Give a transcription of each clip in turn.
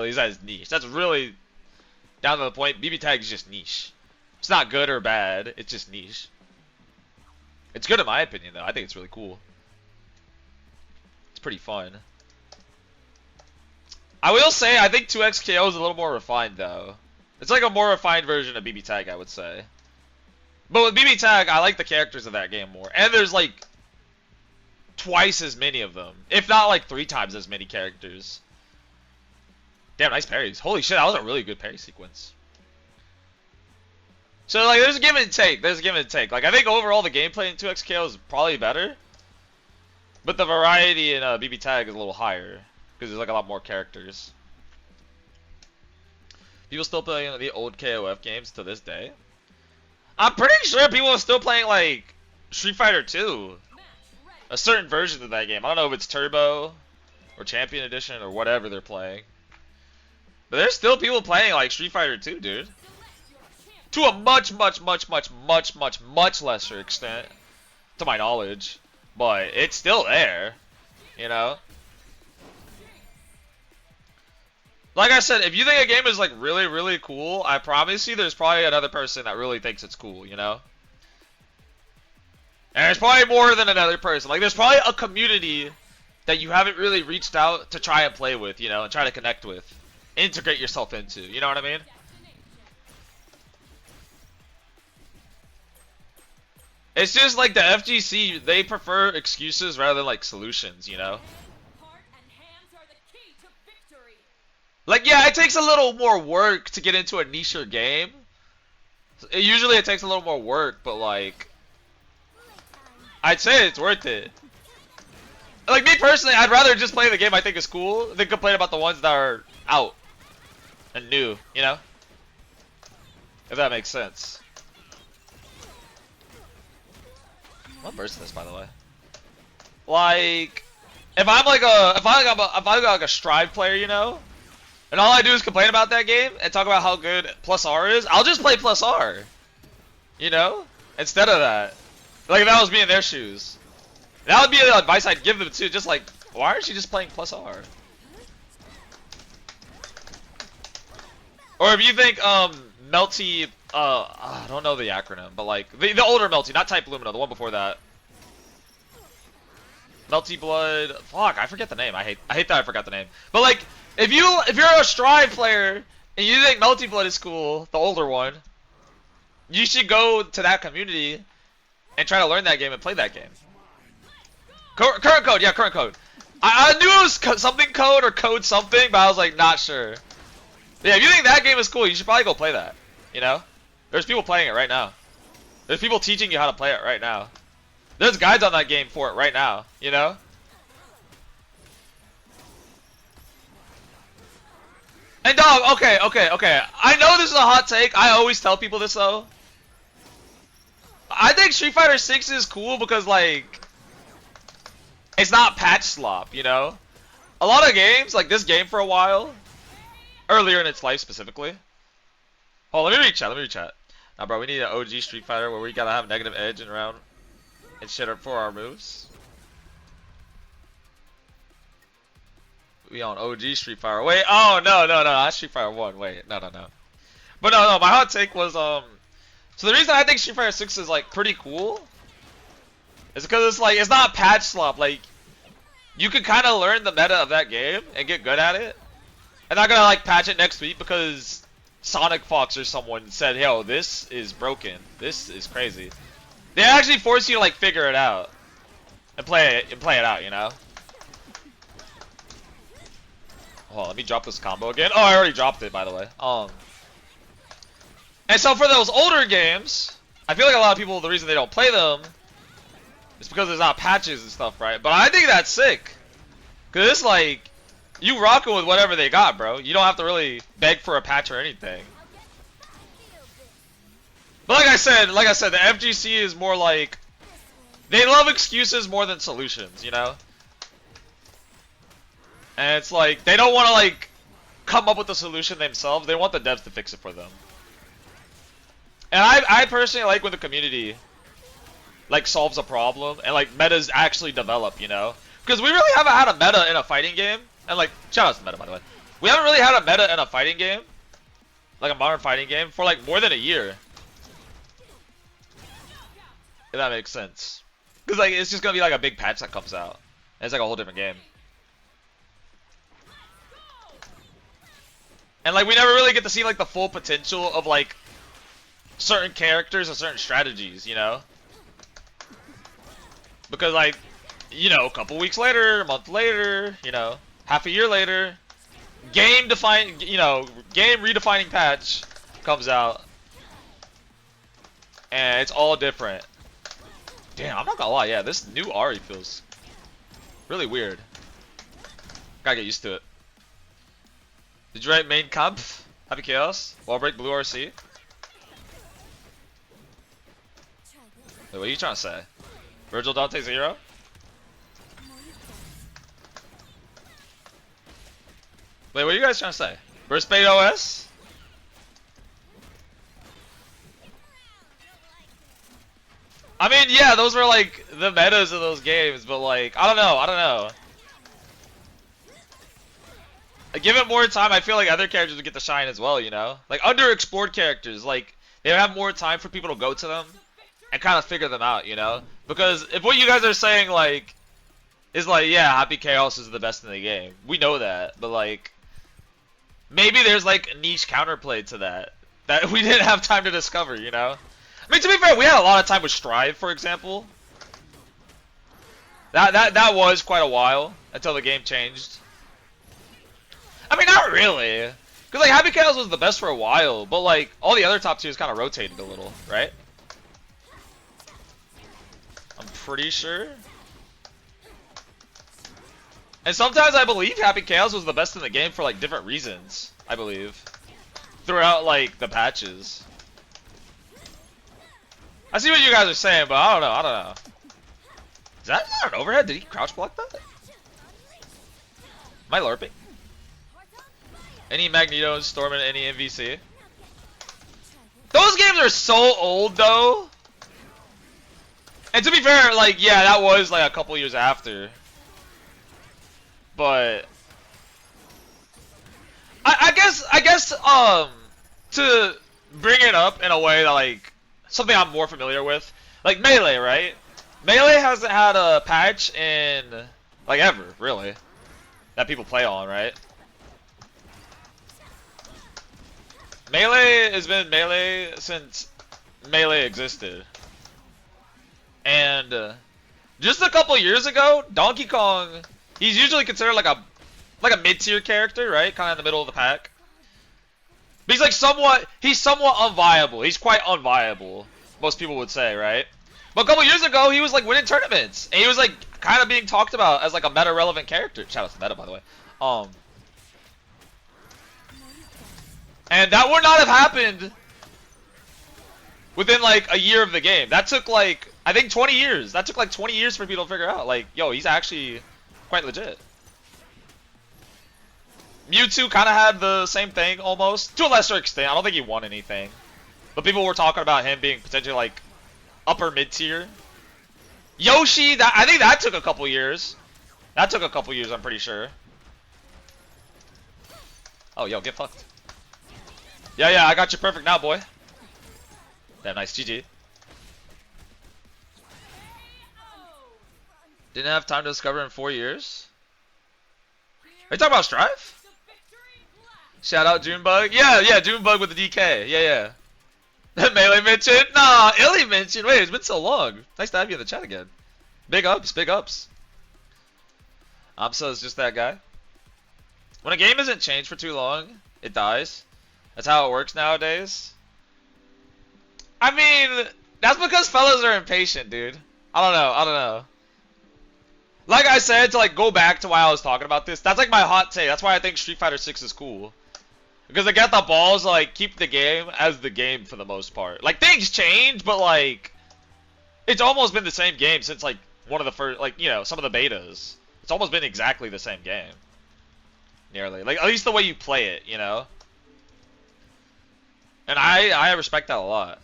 He's at his niche. That's really down to the point. BB tag is just niche. It's not good or bad. It's just niche. It's good in my opinion, though. I think it's really cool. It's pretty fun. I will say, I think 2xKO is a little more refined, though. It's like a more refined version of BB tag, I would say. But with BB tag, I like the characters of that game more. And there's like twice as many of them, if not like 3 times as many characters. Damn, nice parries. Holy shit, that was a really good parry sequence. So like, there's a give and take. There's a give and take. Like, I think overall the gameplay in 2xKO is probably better, but the variety in BB tag is a little higher because there's like a lot more characters. People still playing the old KOF games to this day. I'm pretty sure people are still playing like Street Fighter 2. A certain version of that game. I don't know if it's Turbo or Champion Edition or whatever they're playing. But there's still people playing like Street Fighter 2, dude. To a much lesser extent, to my knowledge. But it's still there, you know? Like I said, if you think a game is like really cool, I promise you there's probably another person that really thinks it's cool, you know? And there's probably more than another person. Like, there's probably a community that you haven't really reached out to try and play with, you know, and try to connect with. Integrate yourself into, you know what I mean? It's just like the FGC, they prefer excuses rather than like solutions, you know? Like, yeah, it takes a little more work to get into a nicher game. Usually it takes a little more work, but like, I'd say it's worth it. Like, me personally, I'd rather just play the game I think is cool than complain about the ones that are out and new, you know? If that makes sense. I'm bursting this, by the way. Like, if I'm like a Strive player, you know, and all I do is complain about that game and talk about how good Plus R is, I'll just play Plus R, you know, instead of that. Like, if that was me in their shoes, that would be the advice I'd give them too. Just like, why aren't you just playing Plus R? Or if you think Melty, I don't know the acronym, but like the older Melty, not Type Lumina, the one before that. Melty Blood. Fuck, I forget the name. I hate that I forgot the name. But like, if you're a Strive player and you think Melty Blood is cool, the older one, you should go to that community and try to learn that game and play that game. Current code, yeah, current code. I knew it was something code or code something, but I was like not sure. Yeah, if you think that game is cool, you should probably go play that. You know? There's people playing it right now. There's people teaching you how to play it right now. There's guides on that game for it right now, you know? And dog, okay. I know this is a hot take. I always tell people this though. I think Street Fighter 6 is cool because like, it's not patch slop, you know? A lot of games, like this game for a while, earlier in its life specifically. Oh, let me reach chat. Nah, bro, we need an OG Street Fighter where we gotta have negative edge and around and shit for our moves. We on OG Street Fighter. Wait, oh no, that's Street Fighter 1. Wait, no. But no, my hot take was so the reason I think Street Fighter 6 is like pretty cool is because it's like it's not patch slop. Like, you can kind of learn the meta of that game and get good at it. And not gonna like patch it next week because Sonic Fox or someone said, "Yo, this is broken. This is crazy." They actually force you to like figure it out and play it out, you know. Oh, let me drop this combo again. Oh, I already dropped it, by the way. And so for those older games, I feel like a lot of people, the reason they don't play them is because there's not patches and stuff, right? But I think that's sick, cause it's like you rocking with whatever they got, bro. You don't have to really beg for a patch or anything. But like I said, the FGC is more like they love excuses more than solutions, you know? And it's like they don't want to like come up with the solution themselves. They want the devs to fix it for them. And I personally like when the community like solves a problem and like metas actually develop, you know? Because we really haven't had a meta in a fighting game. And like, shout out to meta, by the way. We haven't really had a meta in a fighting game, like a modern fighting game, for like more than a year. If that makes sense. Because like it's just gonna be like a big patch that comes out. And it's like a whole different game. And like we never really get to see like the full potential of like certain characters and certain strategies, you know? Because like, you know, a couple weeks later, a month later, you know, half a year later, game redefining patch comes out. And it's all different. Damn, I'm not gonna lie, yeah, this new Ari feels really weird. Gotta get used to it. Did you write main comp? Happy Chaos? Wall break blue RC? Wait, what are you trying to say? Virgil Dante 0? Wait, what are you guys trying to say? Burst Bait OS? I mean, yeah, those were like the metas of those games, but like, I don't know. Like, give it more time, I feel like other characters would get to shine as well, you know? Like, underexplored characters, like, they would have more time for people to go to them and kind of figure them out, you know? Because if what you guys are saying, like, is like, yeah, Happy Chaos is the best in the game, we know that, but like, maybe there's like a niche counterplay to that we didn't have time to discover, you know? I mean, to be fair, we had a lot of time with Strive, for example. That was quite a while until the game changed. I mean, not really. Because, like, Happy Chaos was the best for a while, but, like, all the other top tiers kind of rotated a little, right? I'm pretty sure. And sometimes I believe Happy Chaos was the best in the game for, like, different reasons, I believe. Throughout, like, the patches. I see what you guys are saying, but I don't know. Is that not an overhead? Did he crouch block that? Am I LARPing? Any Magneto, Storm, and any MVC? Those games are so old, though. And to be fair, like, yeah, that was like a couple years after. But I guess, to bring it up in a way that, like, something I'm more familiar with, like Melee, right? Melee hasn't had a patch in, like, ever, really, that people play on, right? Melee has been Melee since Melee existed. And just a couple years ago, Donkey Kong, he's usually considered like a mid-tier character, right? Kind of in the middle of the pack. But he's like somewhat unviable. He's quite unviable, most people would say, right? But a couple years ago, he was like winning tournaments, and he was like kind of being talked about as like a meta-relevant character. Shout out to meta, by the way. And that would not have happened within like a year of the game. That took like, I think 20 years. That took like 20 years for people to figure out, like, yo, he's actually quite legit. Mewtwo kind of had the same thing almost, to a lesser extent. I don't think he won anything. But people were talking about him being potentially like upper mid tier. Yoshi, I think that took a couple years. That took a couple years, I'm pretty sure. Oh, yo, get fucked. Yeah, I got you perfect now, boy. Damn, nice, GG. Didn't have time to discover in 4 years? Are you talking about Strive? Shout out Junebug. Yeah, Junebug with the DK. Yeah. Melee mentioned? Nah, Illy mentioned. Wait, it's been so long. Nice to have you in the chat again. Big ups, big ups. Amsa is just that guy. When a game isn't changed for too long, it dies. That's how it works nowadays. I mean, that's because fellas are impatient, dude. I don't know. Like I said, to like go back to why I was talking about this, that's like my hot take. That's why I think Street Fighter 6 is cool. Because they got the balls to like keep the game as the game for the most part. Like things change, but like it's almost been the same game since like one of the first, like, you know, some of the betas. It's almost been exactly the same game. Nearly. Like at least the way you play it, you know? And I respect that a lot.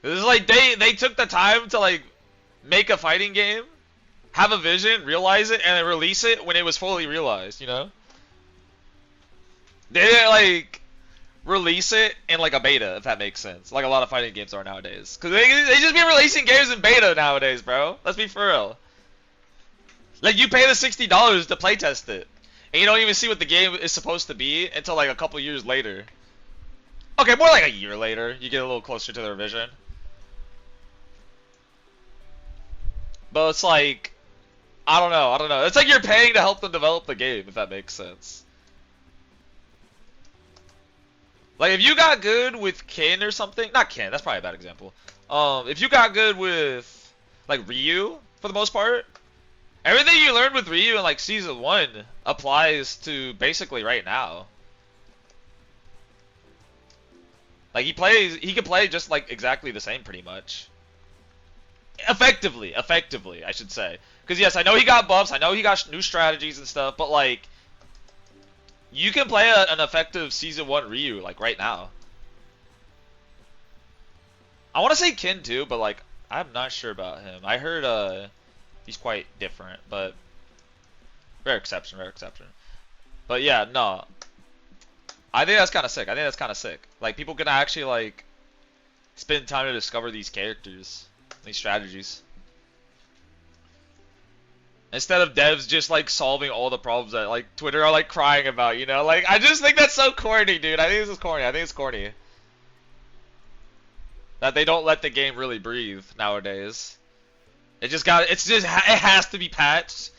It's like they took the time to like make a fighting game, have a vision, realize it, and then release it when it was fully realized, you know? They didn't, like, release it in, like, a beta, if that makes sense. Like a lot of fighting games are nowadays. Because they just be releasing games in beta nowadays, bro. Let's be for real. Like, you pay the $60 to playtest it. And you don't even see what the game is supposed to be until, like, a couple years later. Okay, more like a year later. You get a little closer to the revision. But it's like, I don't know. It's like you're paying to help them develop the game, if that makes sense. Like, if you got good with Ken or something, not Ken, that's probably a bad example. If you got good with, like, Ryu, for the most part, everything you learned with Ryu in, like, Season 1 applies to basically right now. Like, he can play just, like, exactly the same, pretty much. Effectively, I should say. Because, yes, I know he got buffs, I know he got new strategies and stuff, but, like, you can play an effective Season 1 Ryu, like, right now. I want to say Ken, too, but, like, I'm not sure about him. I heard, he's quite different, but rare exception. But, yeah, no. I think that's kind of sick. Like, people can actually, like, spend time to discover these characters, these strategies. Instead of devs just, like, solving all the problems that, like, Twitter are, like, crying about, you know? Like, I just think that's so corny, dude. I think this is corny. It's corny. That they don't let the game really breathe nowadays. It has to be patched.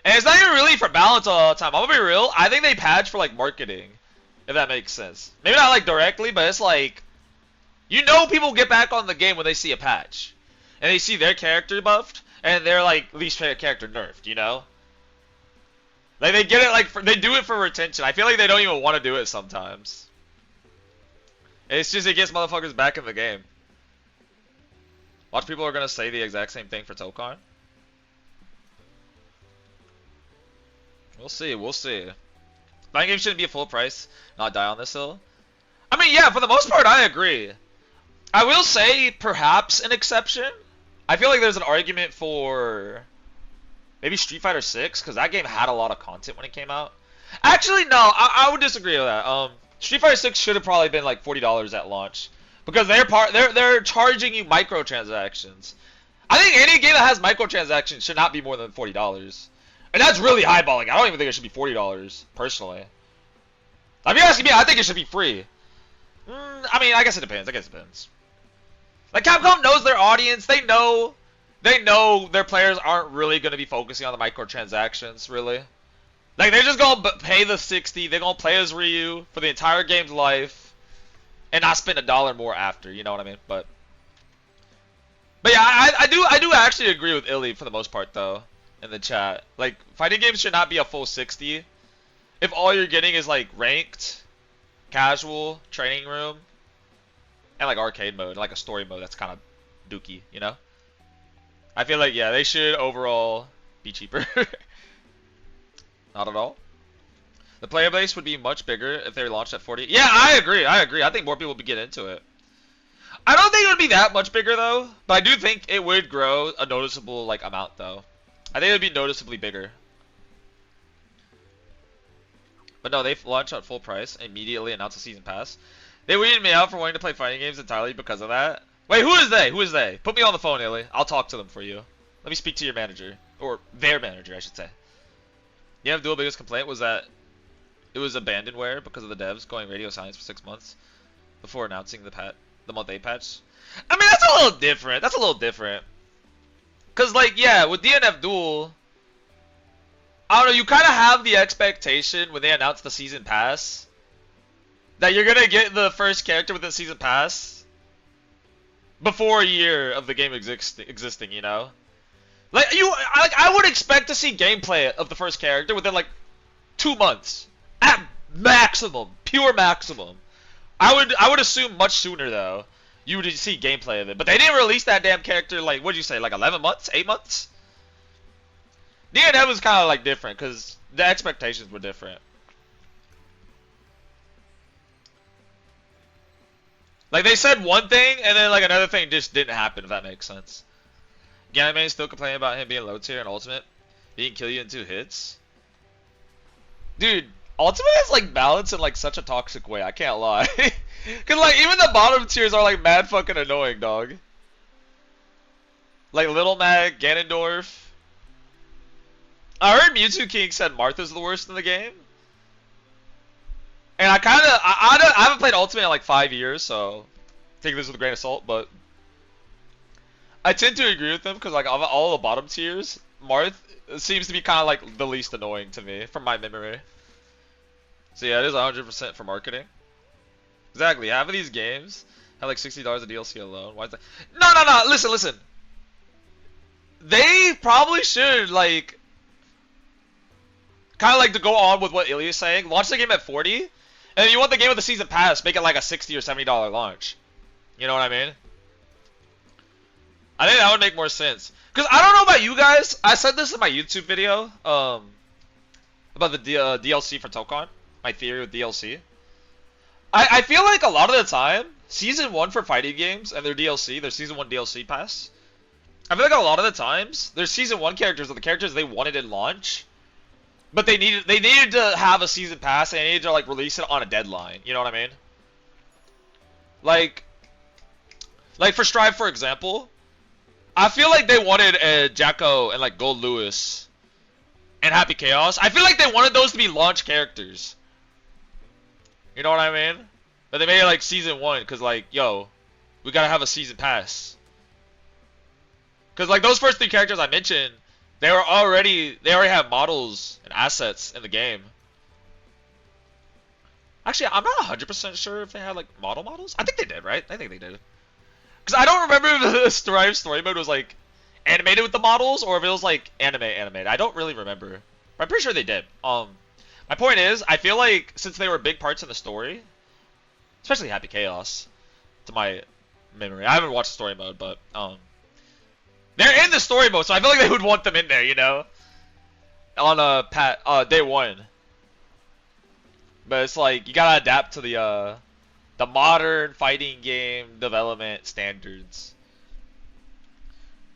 And it's not even really for balance all the time. I'm gonna be real. I think they patch for, like, marketing. If that makes sense. Maybe not, like, directly, but it's like, you know people get back on the game when they see a patch. And they see their character buffed. And they're like least favorite character nerfed, you know? Like they get it like they do it for retention. I feel like they don't even want to do it sometimes. It's just it gets motherfuckers back in the game. Watch, people are gonna say the exact same thing for Tokon. We'll see. Fighting game shouldn't be a full price, not die on this hill. I mean, yeah, for the most part, I agree. I will say perhaps an exception. I feel like there's an argument for maybe Street Fighter 6 because that game had a lot of content when it came out. Actually, no, I would disagree with that. Street Fighter 6 should have probably been like $40 at launch because they're charging you microtransactions. I think any game that has microtransactions should not be more than $40, and that's really highballing. I don't even think it should be $40 personally. If you're asking me, I think it should be free. I mean, I guess it depends. Like, Capcom knows their audience. They know their players aren't really going to be focusing on the microtransactions, really. Like, they're just going to pay the $60. They're going to play as Ryu for the entire game's life and not spend $1 more after, you know what I mean? But yeah, I do actually agree with Illy for the most part, though, in the chat. Like, fighting games should not be a full 60 if all you're getting is, like, ranked, casual, training room, and like arcade mode, like a story mode that's kind of dookie, you know? I feel like, yeah, they should overall be cheaper. Not at all. The player base would be much bigger if they were launched at 40. Yeah, I agree. I think more people would get into it. I don't think it would be that much bigger, though. But I do think it would grow a noticeable, like, amount, though. I think it would be noticeably bigger. But no, they launched at full price, immediately announced a season pass. They weeded me out for wanting to play fighting games entirely because of that. Wait, who is they? Who is they? Put me on the phone, Illy. I'll talk to them for you. Let me speak to your manager. Or their manager, I should say. Yeah, Duel's biggest complaint was that it was abandonware because of the devs going radio silence for 6 months before announcing the month 8 patch. I mean, that's a little different. Because, like, yeah, with DNF Duel, I don't know, you kind of have the expectation when they announce the season pass that you're gonna get the first character with the season pass before a year of the game existing, you know? Like I would expect to see gameplay of the first character within like 2 months at maximum, pure maximum. I would assume much sooner though. You would see gameplay of it, but they didn't release that damn character like what'd you say, like 11 months, 8 months? DNF was kind of like different because the expectations were different. Like, they said one thing, and then, like, another thing just didn't happen, if that makes sense. Ganame still complaining about him being low tier and ultimate. He can kill you in 2 hits. Dude, ultimate is like balanced in like such a toxic way, I can't lie. Cause like even the bottom tiers are like mad fucking annoying, dog. Like Little Mag, Ganondorf. I heard Mewtwo King said Martha's the worst in the game. And I haven't played Ultimate in like 5 years, so take this with a grain of salt, but I tend to agree with them because like of all the bottom tiers, Marth seems to be kind of like the least annoying to me from my memory. So yeah, it is 100% for marketing. Exactly, half of these games have like $60 of DLC alone. Why is that? No, listen. They probably should like kind of like to go on with what Ilya's saying. Launch the game at 40, and if you want the game with the season pass, make it like a $60 or $70 launch. You know what I mean? I think that would make more sense. Cause I don't know about you guys. I said this in my YouTube video about the DLC for Tokon. My theory with DLC. I feel like a lot of the time, Season 1 for fighting games and their DLC, their Season 1 DLC pass, I feel like a lot of the times, their Season 1 characters are the characters they wanted in launch, but they needed to have a Season Pass, and they needed to like release it on a deadline, you know what I mean? Like for Strive, for example, I feel like they wanted Jacko and like Gold Lewis and Happy Chaos. I feel like they wanted those to be launch characters. You know what I mean? But they made it like Season 1, because like, yo, we gotta have a Season Pass. Because like those first 3 characters I mentioned, they already have models and assets in the game. Actually, I'm not 100% sure if they had like models. I think they did, right? I think they did. Because I don't remember if the Strive story mode was like animated with the models or if it was like animated. I don't really remember. But I'm pretty sure they did. My point is, I feel like since they were big parts in the story, especially Happy Chaos, to my memory. I haven't watched the story mode, but they're in the story mode, so I feel like they would want them in there, you know, on day 1. But it's like you gotta adapt to the modern fighting game development standards.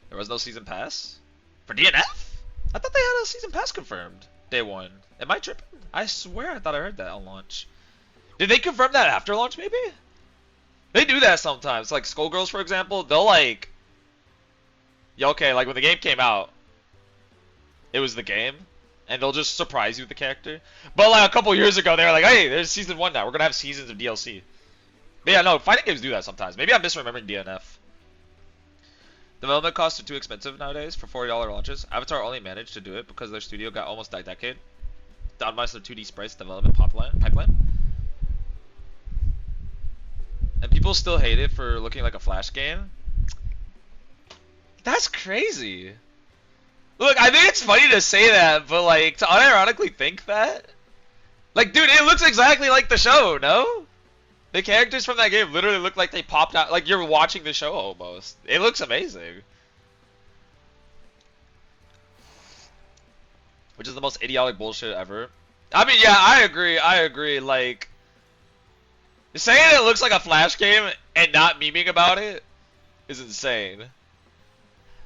There was no season pass for DNF. I thought they had a season pass confirmed day 1. Am I tripping? I swear I thought I heard that on launch. Did they confirm that after launch? Maybe they do that sometimes. Like Skullgirls, for example, they'll like. Yeah, okay, like when the game came out, it was the game, and they'll just surprise you with the character. But like a couple years ago, they were like, hey, there's Season 1 now. We're gonna have seasons of DLC. But yeah, no, fighting games do that sometimes. Maybe I'm misremembering DNF. Development costs are too expensive nowadays for $40 launches. Avatar only managed to do it because their studio got almost a decade to optimize their 2D sprites development pipeline. And people still hate it for looking like a Flash game. That's crazy. Look, I think it's funny to say that, but like to unironically think that, like, dude, it looks exactly like the show. No, the characters from that game literally look like they popped out. Like you're watching the show almost. It looks amazing. Which is the most idiotic bullshit ever. I mean, yeah, I agree. Like, saying it looks like a Flash game and not memeing about it is insane.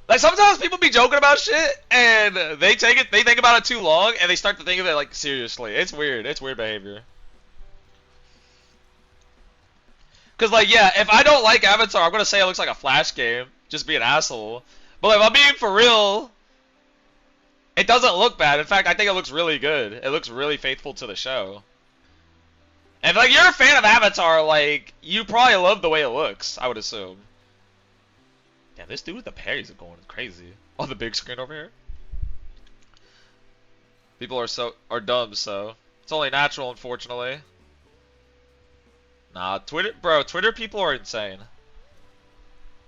Like sometimes people be joking about shit and they think about it too long and they start to think of it like seriously. It's weird. It's weird behavior. Cause like yeah, if I don't like Avatar, I'm gonna say it looks like a Flash game. Just be an asshole. But if I'm being for real, it doesn't look bad. In fact, I think it looks really good. It looks really faithful to the show. And if like you're a fan of Avatar, like you probably love the way it looks, I would assume. Damn, this dude with the parries are going crazy on the big screen over here. People are dumb, so it's only natural, unfortunately. Nah, Twitter people are insane.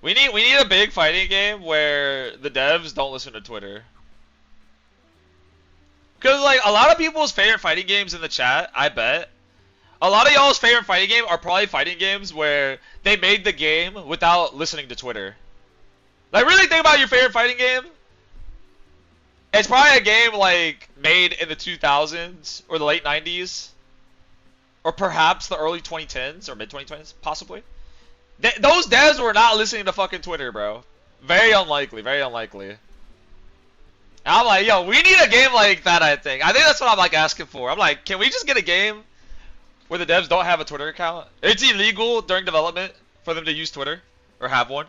We need a big fighting game where the devs don't listen to Twitter. Cause like a lot of people's favorite fighting games in the chat, I bet, a lot of y'all's favorite fighting game are probably fighting games where they made the game without listening to Twitter. Like, really think about your favorite fighting game. It's probably a game, like, made in the 2000s or the late 90s. Or perhaps the early 2010s or mid-2020s, possibly. Those devs were not listening to fucking Twitter, bro. Very unlikely, very unlikely. And I'm like, yo, we need a game like that, I think. I think that's what I'm like asking for. I'm like, can we just get a game where the devs don't have a Twitter account? It's illegal during development for them to use Twitter or have one.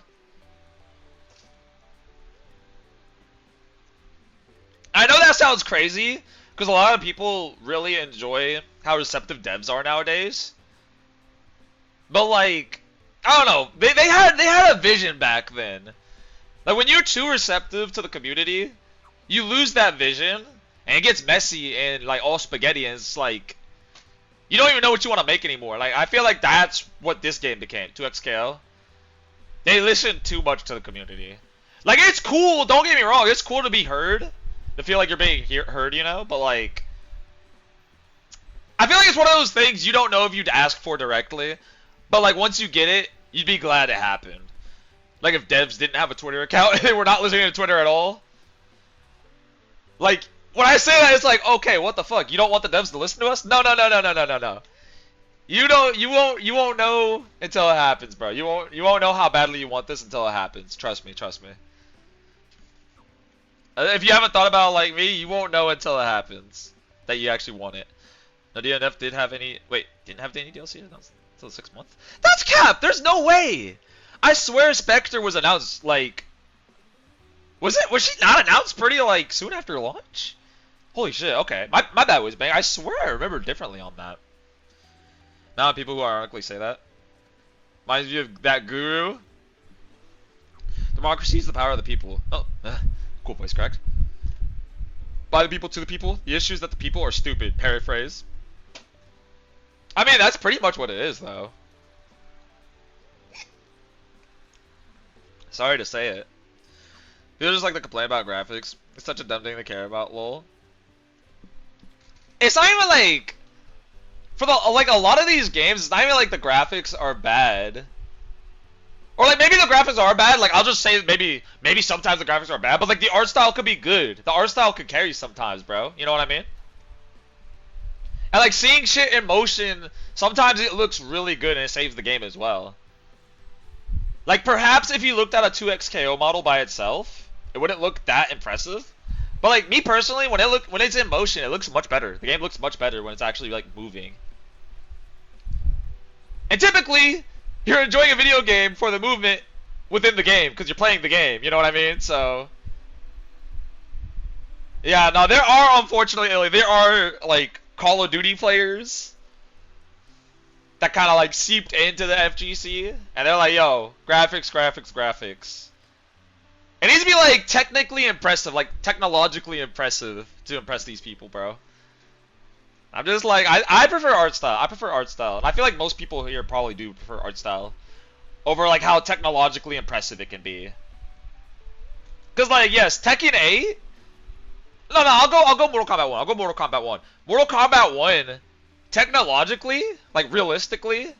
I know that sounds crazy because a lot of people really enjoy how receptive devs are nowadays. But like, I don't know. They had a vision back then. Like when you're too receptive to the community, you lose that vision and it gets messy and like all spaghetti and it's like you don't even know what you want to make anymore. Like I feel like that's what this game became, 2XKO. They listen too much to the community. Like it's cool, don't get me wrong, it's cool to be heard. To feel like you're being heard, you know, but like I feel like it's one of those things you don't know if you'd ask for directly, but like once you get it, you'd be glad it happened. Like if devs didn't have a Twitter account and they were not listening to Twitter at all. Like when I say that, it's like, okay, what the fuck? You don't want the devs to listen to us? No, no, no, no, no, no, no, no. You won't know until it happens, bro. You won't know how badly you want this until it happens. Trust me, trust me. If you haven't thought about it like me, you won't know until it happens that you actually want it. No, DNF did have any. Wait, didn't have any DLC until 6 months. That's cap. There's no way. I swear, Spectre was announced like. Was it? Was she not announced pretty like soon after launch? Holy shit. Okay, my bad was bang. I swear I remember differently on that. Now people who ironically say that. Reminds me of that guru. Democracy is the power of the people. Oh. Cool voice cracked. By the people to the people. The issue is that the people are stupid. Paraphrase. I mean, that's pretty much what it is, though. Sorry to say it. People just like to complain about graphics. It's such a dumb thing to care about, lol. It's not even like... For the like a lot of these games, it's not even like the graphics are bad. Or like maybe the graphics are bad, like I'll just say maybe sometimes the graphics are bad, but like the art style could be good. The art style could carry sometimes, bro. You know what I mean? And like seeing shit in motion, sometimes it looks really good and it saves the game as well. Like perhaps if you looked at a 2XKO model by itself, it wouldn't look that impressive. But like me personally, when it's in motion, it looks much better. The game looks much better when it's actually like moving. And typically, you're enjoying a video game for the movement within the game because you're playing the game. You know what I mean? So, yeah, no, there are unfortunately there are like Call of Duty players that kind of like seeped into the FGC, and they're like, "Yo, graphics, graphics, graphics." It needs to be like technically impressive, like technologically impressive to impress these people, bro. I'm just like, I prefer art style. I prefer art style. And I feel like most people here probably do prefer art style over like how technologically impressive it can be. Cause like, yes, Tekken 8. No, I'll go Mortal Kombat 1. I'll go Mortal Kombat 1. Mortal Kombat 1, technologically, like realistically,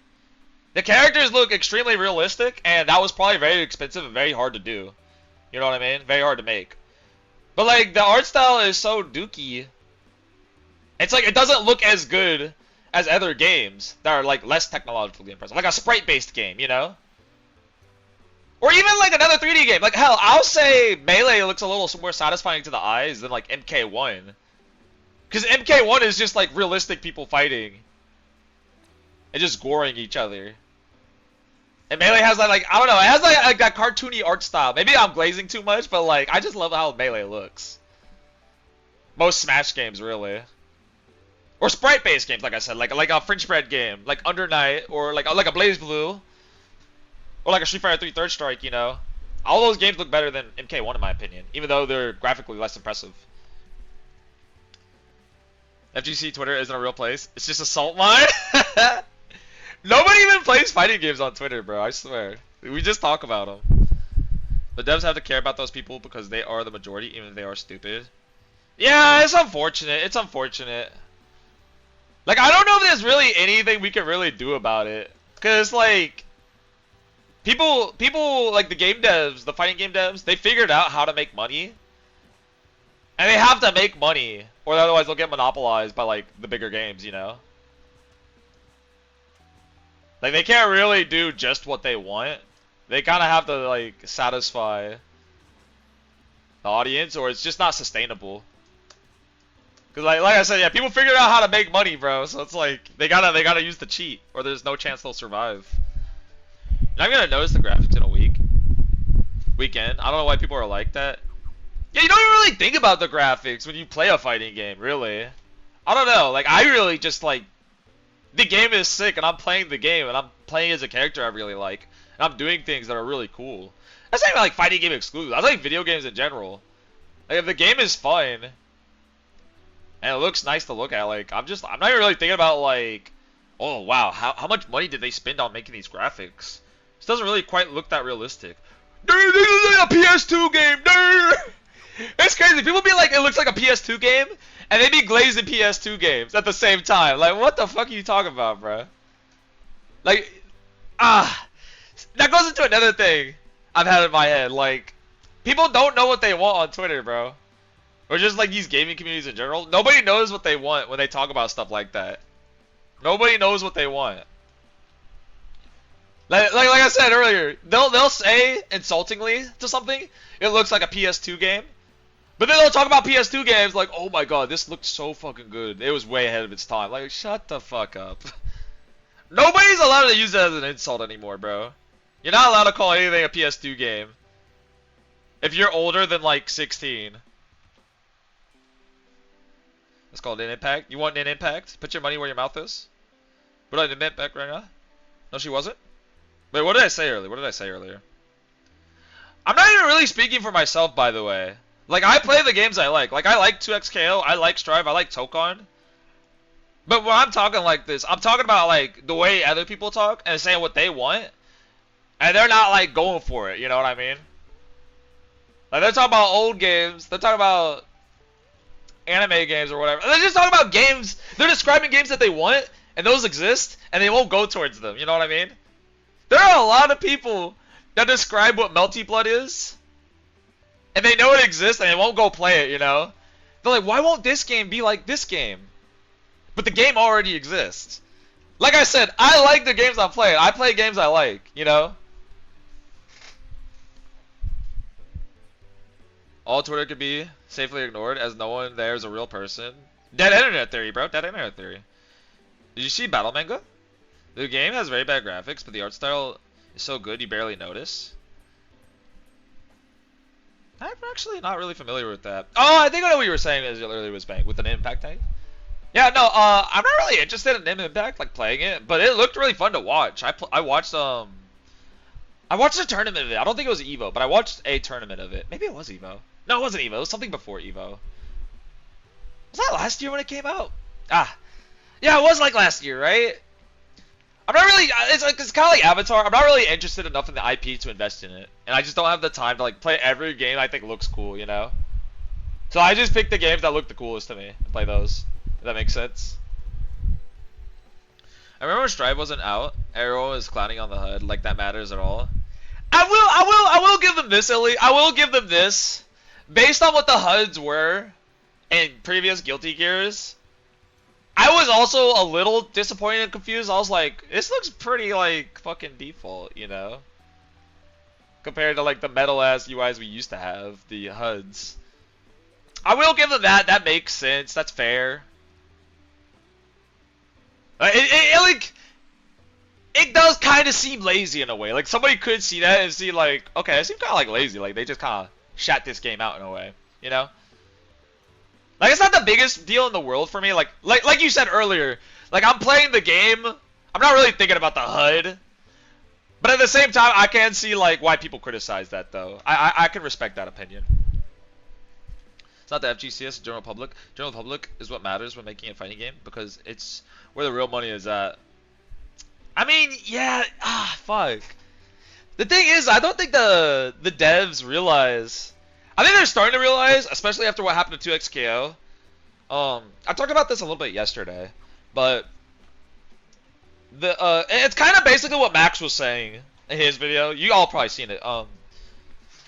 the characters look extremely realistic, and that was probably very expensive and very hard to do. You know what I mean? Very hard to make. But like, the art style is so dookie. It's like, it doesn't look as good as other games that are like less technologically impressive. Like a sprite-based game, you know? Or even like another 3D game. Like hell, I'll say Melee looks a little more satisfying to the eyes than like MK1. Because MK1 is just like realistic people fighting. And just goring each other. And Melee has that like, I don't know, it has like that cartoony art style. Maybe I'm glazing too much, but like, I just love how Melee looks. Most Smash games, really. Or sprite-based games, like I said, like a French bread game, like Under Night, or like a Blaze Blue, or like a Street Fighter 3 Third Strike. You know, all those games look better than MK1 in my opinion, even though they're graphically less impressive. FGC Twitter isn't a real place; it's just a salt mine. Nobody even plays fighting games on Twitter, bro. I swear, we just talk about them. The devs have to care about those people because they are the majority, even if they are stupid. Yeah, it's unfortunate. It's unfortunate. Like, I don't know if there's really anything we can really do about it. Because, like, people, like the game devs, the fighting game devs, they figured out how to make money. And they have to make money, or otherwise they'll get monopolized by, like, the bigger games, you know? Like, they can't really do just what they want. They kind of have to, like, satisfy the audience, or it's just not sustainable. Cause like I said, yeah, people figured out how to make money, bro. So it's like they gotta use the cheat, or there's no chance they'll survive. And I'm gonna notice the graphics in a weekend. I don't know why people are like that. Yeah, you don't even really think about the graphics when you play a fighting game, really. I don't know. Like I really just like the game is sick, and I'm playing the game, and I'm playing as a character I really like, and I'm doing things that are really cool. That's not even like fighting game exclusive. I like video games in general. Like if the game is fun and it looks nice to look at, like I'm not even really thinking about like, oh wow, how much money did they spend on making these graphics? This doesn't really quite look that realistic. Dude, this is like a PS2 game, dude. It's crazy. People be like, it looks like a PS2 game, and they be glazing PS2 games at the same time. Like, what the fuck are you talking about, bro? Like, that goes into another thing I've had in my head. Like, people don't know what they want on Twitter, bro. Or just like these gaming communities in general. Nobody knows what they want when they talk about stuff like that. Nobody knows what they want. Like I said earlier, they'll say insultingly to something, it looks like a PS2 game. But then they'll talk about PS2 games like, oh my god, this looks so fucking good. It was way ahead of its time. Like, shut the fuck up. Nobody's allowed to use that as an insult anymore, bro. You're not allowed to call anything a PS2 game if you're older than like 16. It's called an impact. You want an impact? Put your money where your mouth is. Put on an impact right now. No, she wasn't. Wait, what did I say earlier? I'm not even really speaking for myself, by the way. Like, I play the games I like. Like, I like 2XKO, I like Strive, I like Tokon. But when I'm talking like this, I'm talking about, like, the way other people talk and saying what they want. And they're not, like, going for it, you know what I mean? Like, they're talking about old games, they're talking about anime games or whatever. They're just talking about games, they're describing games that they want, and those exist, and they won't go towards them, you know what I mean? There are a lot of people that describe what Melty Blood is, and they know it exists, and they won't go play it, you know? They're like, why won't this game be like this game? But the game already exists. Like I said, I like the games I'm playing. I play games I like, you know? All Twitter could be safely ignored as no one there is a real person. Dead internet theory, bro. Dead internet theory. Did you see Battle Manga? The game has very bad graphics, but the art style is so good you barely notice. I'm actually not really familiar with that. Oh, I think I know what you were saying earlier was Bang with an impact tank. Yeah, no, I'm not really interested in impact, like playing it, but it looked really fun to watch. I watched a tournament of it. I don't think it was Evo, but I watched a tournament of it. Maybe it was Evo. No, it wasn't Evo. It was something before Evo. Was that last year when it came out? Yeah, it was like last year, right? I'm not really, it's kind of like Avatar. I'm not really interested enough in the IP to invest in it. And I just don't have the time to like play every game I think looks cool, you know? So I just pick the games that look the coolest to me and play those. If that makes sense. I remember when Strive wasn't out, everyone was clowning on the HUD, like that matters at all. I will give them this, Illy. I will give them this. Based on what the HUDs were in previous Guilty Gears, I was also a little disappointed and confused. I was like, this looks pretty like fucking default, you know? Compared to like the metal ass UIs we used to have, the HUDs. I will give them that. That makes sense. That's fair. It does kind of seem lazy in a way. Like somebody could see that and see like, okay, it seems kind of like lazy. Like they just kind of shat this game out in a way, you know? Like it's not the biggest deal in the world for me. Like you said earlier, like I'm playing the game. I'm not really thinking about the HUD. But at the same time, I can see like why people criticize that though. I can respect that opinion. It's not the FGCS, general public. General public is what matters when making a fighting game because it's where the real money is at. I mean, yeah, fuck. The thing is, I don't think the devs realize. I think they're starting to realize, especially after what happened to 2XKO. I talked about this a little bit yesterday, but it's kind of basically what Max was saying in his video. You all probably seen it.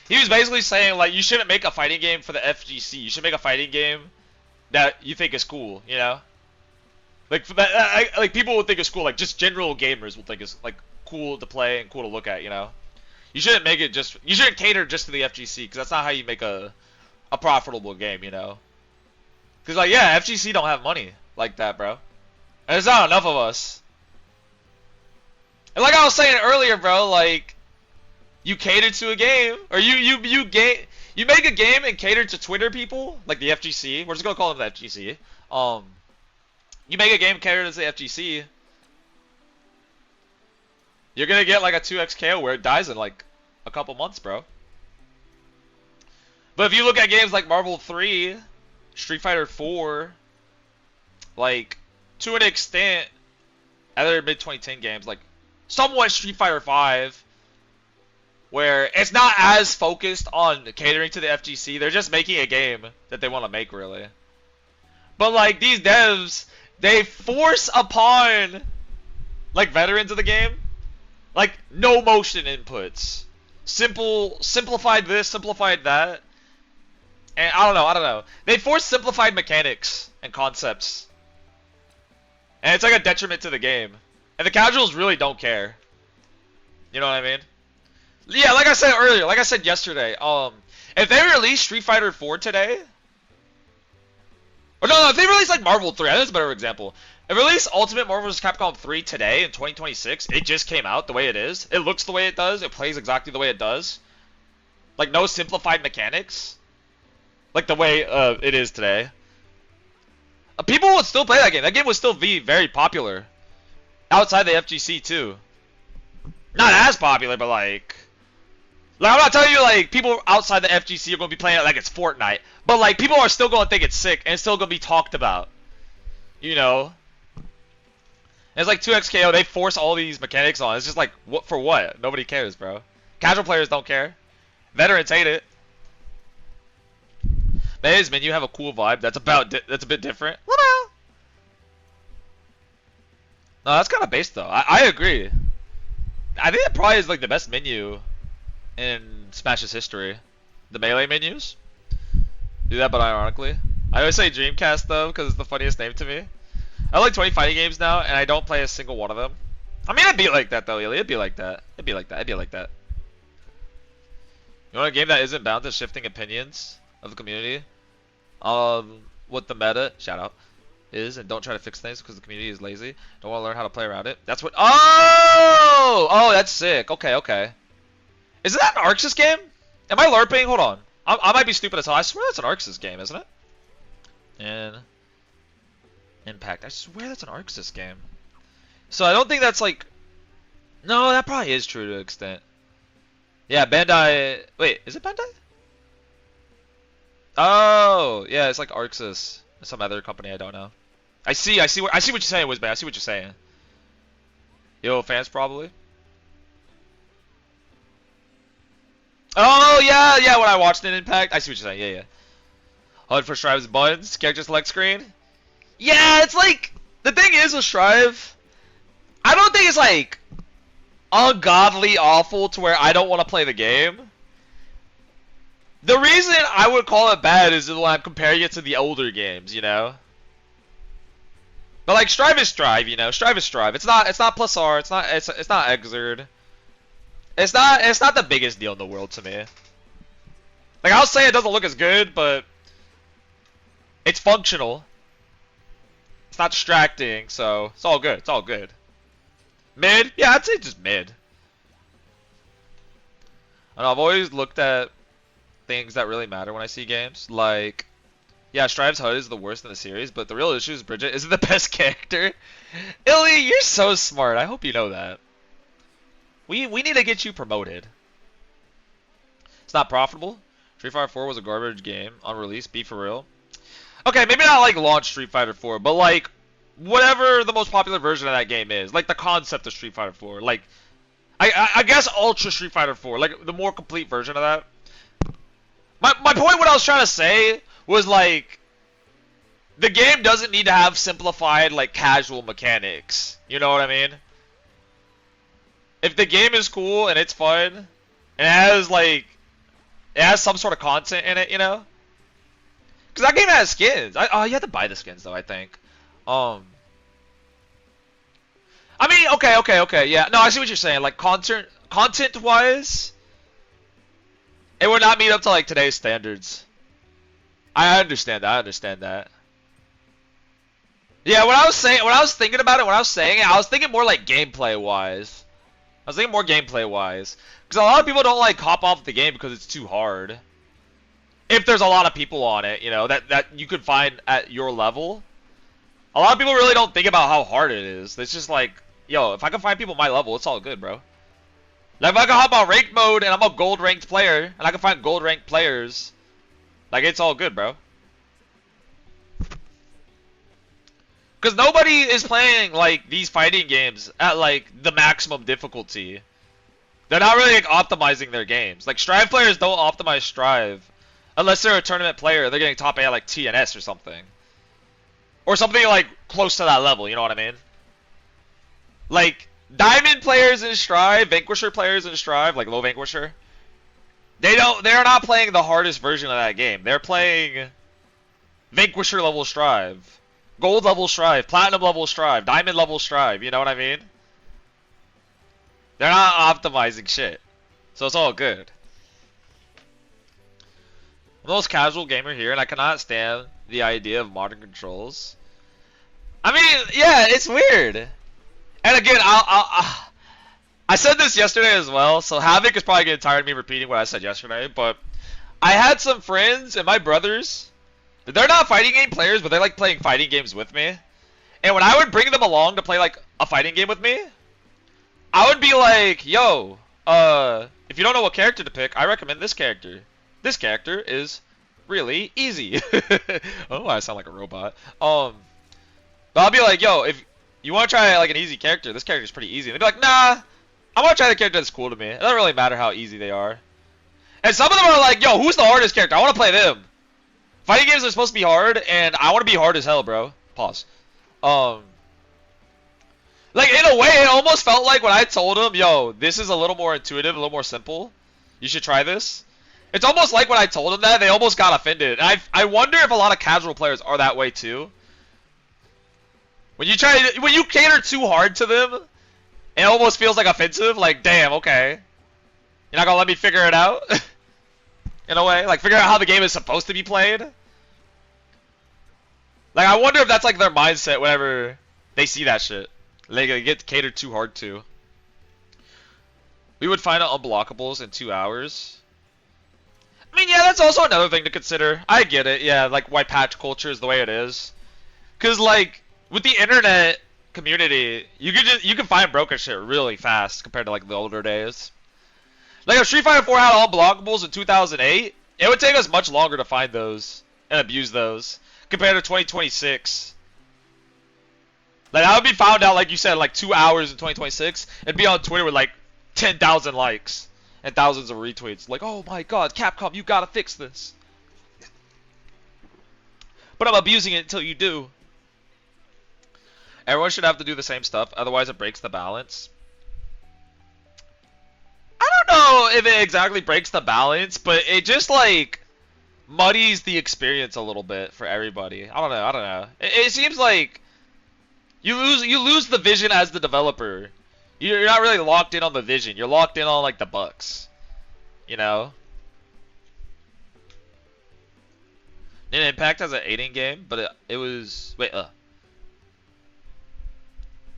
He was basically saying like you shouldn't make a fighting game for the FGC. You should make a fighting game that you think is cool, you know? Like for that, like people would think it's cool. Like just general gamers will think it's like cool to play and cool to look at, you know? You shouldn't make it just. You shouldn't cater just to the FGC because that's not how you make a a profitable game, you know? Cause like yeah, FGC don't have money like that, bro. And there's not enough of us. And like I was saying earlier, bro, like you cater to a game, or you make a game and cater to Twitter people, like the FGC. We're just gonna call them the FGC. You make a game cater to the FGC, you're gonna get like a 2x KO where it dies in like a couple months, bro. But if you look at games like Marvel 3, Street Fighter 4, like to an extent, other mid 2010 games like somewhat Street Fighter 5, where it's not as focused on catering to the FGC. They're just making a game that they want to make, really. But like these devs, they force upon like veterans of the game, like no motion inputs, simplified this, simplified that, and I don't know. They force simplified mechanics and concepts, and it's like a detriment to the game. And the casuals really don't care. You know what I mean? Yeah, like I said earlier, like I said yesterday, if they release Street Fighter 4 today, or no, if they release like Marvel 3, I think that's a better example. If they release Ultimate Marvel vs. Capcom 3 today in 2026, it just came out the way it is. It looks the way it does. It plays exactly the way it does. Like no simplified mechanics, like the way it is today. People would still play that game. That game would still be very popular outside the FGC too. Not as popular, but like I'm not telling you like people outside the FGC are going to be playing it like it's Fortnite, but like people are still going to think it's sick and it's still going to be talked about. You know? And it's like 2xKO, they force all these mechanics on. It's just like what for what? Nobody cares, bro. Casual players don't care. Veterans hate it. May's menu have a cool vibe. That's a bit different. No, that's kind of based though. I agree. I think that probably is like the best menu in Smash's history. The melee menus. Do that, but ironically. I always say Dreamcast though, because it's the funniest name to me. I like 20 fighting games now, and I don't play a single one of them. I mean, it'd be like that though, Ely. It'd be like that. It'd be like that. It'd be like that. You want a game that isn't bound to shifting opinions of the community? What the meta, shout out, is, and don't try to fix things because the community is lazy. Don't want to learn how to play around it. That's what. Oh, that's sick. Okay. Isn't that an Arxis game? Am I LARPing? Hold on. I might be stupid as hell. I swear that's an Arxis game, isn't it? And Impact. I swear that's an Arxis game. So I don't think that's like. No, that probably is true to an extent. Yeah, Bandai. Wait, is it Bandai? Oh, yeah, it's like Arxis, some other company I don't know. I see what you're saying, Wizbang. I see what you're saying. Yo, fans probably. Oh yeah, when I watched an Impact, I see what you're saying. Yeah. HUD for Strive's buttons, character select screen. Yeah, it's like the thing is with Strive, I don't think it's like ungodly awful to where I don't want to play the game. The reason I would call it bad is when I'm comparing it to the older games, you know. But like Strive is Strive, you know. Strive is Strive. It's not plus R. It's not Exerd. It's not the biggest deal in the world to me. Like I'll say it doesn't look as good, but it's functional. It's not distracting, so it's all good. It's all good. Mid? Yeah, I'd say just mid. And I've always looked at things that really matter when I see games. Like, yeah, Strive's HUD is the worst in the series, but the real issue is Bridget isn't the best character. Illy, you're so smart. I hope you know that. We need to get you promoted. It's not profitable. Street Fighter 4 was a garbage game on release. Be for real. Okay, maybe not like launch Street Fighter 4, but like whatever the most popular version of that game is, like the concept of Street Fighter 4, like I guess Ultra Street Fighter 4, like the more complete version of that. My point, what I was trying to say was like the game doesn't need to have simplified like casual mechanics. You know what I mean? If the game is cool and it's fun and it has some sort of content in it, you know? Because that game has skins. You have to buy the skins though, I think. I mean, okay, yeah. No, I see what you're saying. Like content wise, it would not meet up to like today's standards. I understand that. I understand that. Yeah, when I was thinking about it, when I was saying it, I was thinking more like gameplay wise. I was thinking more gameplay wise, because a lot of people don't like hop off the game because it's too hard. If there's a lot of people on it, you know, that you could find at your level. A lot of people really don't think about how hard it is. It's just like, yo, if I can find people my level, it's all good, bro. Like, if I can hop on ranked mode and I'm a gold ranked player, and I can find gold ranked players, like, it's all good, bro. Because nobody is playing, like, these fighting games at, like, the maximum difficulty. They're not really, like, optimizing their games. Like, Strive players don't optimize Strive. Unless they're a tournament player, they're getting top A at, like, TNS or something. Or something, like, close to that level, you know what I mean? Like, Diamond players in Strive, Vanquisher players in Strive, like, low Vanquisher, they're not playing the hardest version of that game. They're playing Vanquisher level Strive. Gold level Strive, Platinum level Strive, Diamond level Strive, you know what I mean? They're not optimizing shit. So it's all good. I'm the most casual gamer here, and I cannot stand the idea of modern controls. I mean, yeah, it's weird. And again, I said this yesterday as well, so Havoc is probably getting tired of me repeating what I said yesterday, but I had some friends and my brothers. They're not fighting game players, but they like playing fighting games with me. And when I would bring them along to play like a fighting game with me, I would be like, yo, if you don't know what character to pick, I recommend this character. This character is really easy. Oh, I sound like a robot. But I'll be like, yo, if you want to try like an easy character, this character is pretty easy. And they'd be like, nah, I want to try the character that's cool to me. It doesn't really matter how easy they are. And some of them are like, yo, who's the hardest character? I want to play them. Fighting games are supposed to be hard, and I want to be hard as hell, bro. Pause. Like, in a way, it almost felt like when I told him, yo, this is a little more intuitive, a little more simple. You should try this. It's almost like when I told them that, they almost got offended. And I wonder if a lot of casual players are that way, too. When you cater too hard to them, it almost feels like offensive. Like, damn, okay. You're not gonna let me figure it out? In a way, like, figure out how the game is supposed to be played. Like, I wonder if that's like their mindset whenever they see that shit. They get catered too hard to. We would find out unblockables in 2 hours. I mean, yeah, that's also another thing to consider. I get it, yeah, like why patch culture is the way it is. Cause like with the internet community, you can find broken shit really fast compared to like the older days. Like if Street Fighter 4 had unblockables in 2008, it would take us much longer to find those and abuse those compared to 2026. Like that would be found out, like you said, like 2 hours in 2026. It'd be on Twitter with like 10,000 likes and thousands of retweets. Like, oh my god, Capcom, you gotta fix this. But I'm abusing it until you do. Everyone should have to do the same stuff, otherwise it breaks the balance. I don't know if it exactly breaks the balance, but it just like muddies the experience a little bit for everybody. I don't know. It seems like you lose the vision as the developer. You're not really locked in on the vision. You're locked in on like the bucks. You know? Impact has an 8-in game, but it was it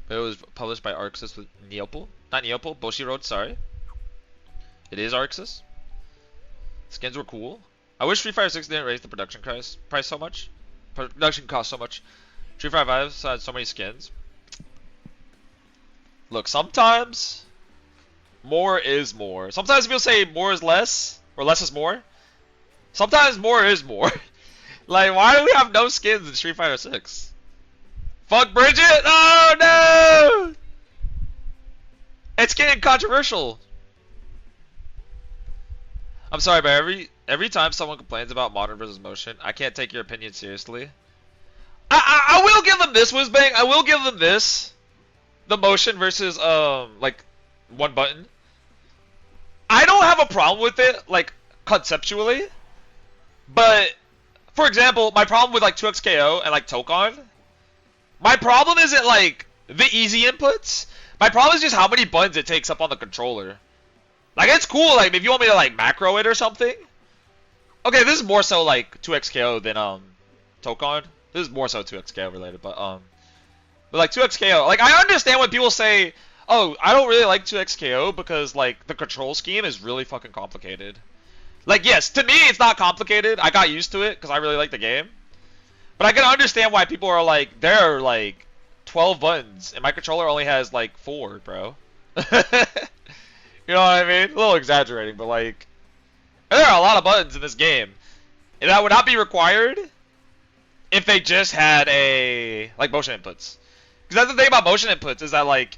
was published by Arxis with Neopal. Not Neopal, Bushiroad, sorry. It is Arxis. Skins were cool. I wish Street Fighter 6 didn't raise the production price so much. Production cost so much. Street Fighter 5 had so many skins. Look, sometimes more is more. Sometimes people say more is less, or less is more. Sometimes more is more. Like, why do we have no skins in Street Fighter 6? Fuck Bridget! Oh no! It's getting controversial. I'm sorry, but every time someone complains about modern versus motion, I can't take your opinion seriously. I will give them this, Whizbang. I will give them this. The motion versus like one button. I don't have a problem with it, like conceptually. But for example, my problem with like 2xKO and like Tokon, my problem isn't like the easy inputs. My problem is just how many buttons it takes up on the controller. Like it's cool, like if you want me to like macro it or something. Okay, this is more so like 2xKO than Tokon. This is more so 2xKO related, but like 2xKO, like I understand when people say, "Oh, I don't really like 2xKO because like the control scheme is really fucking complicated." Like yes, to me it's not complicated. I got used to it because I really like the game. But I can understand why people are like, there are like 12 buttons and my controller only has like 4, bro. You know what I mean? A little exaggerating, but like there are a lot of buttons in this game. And that would not be required if they just had a like motion inputs. Because that's the thing about motion inputs is that like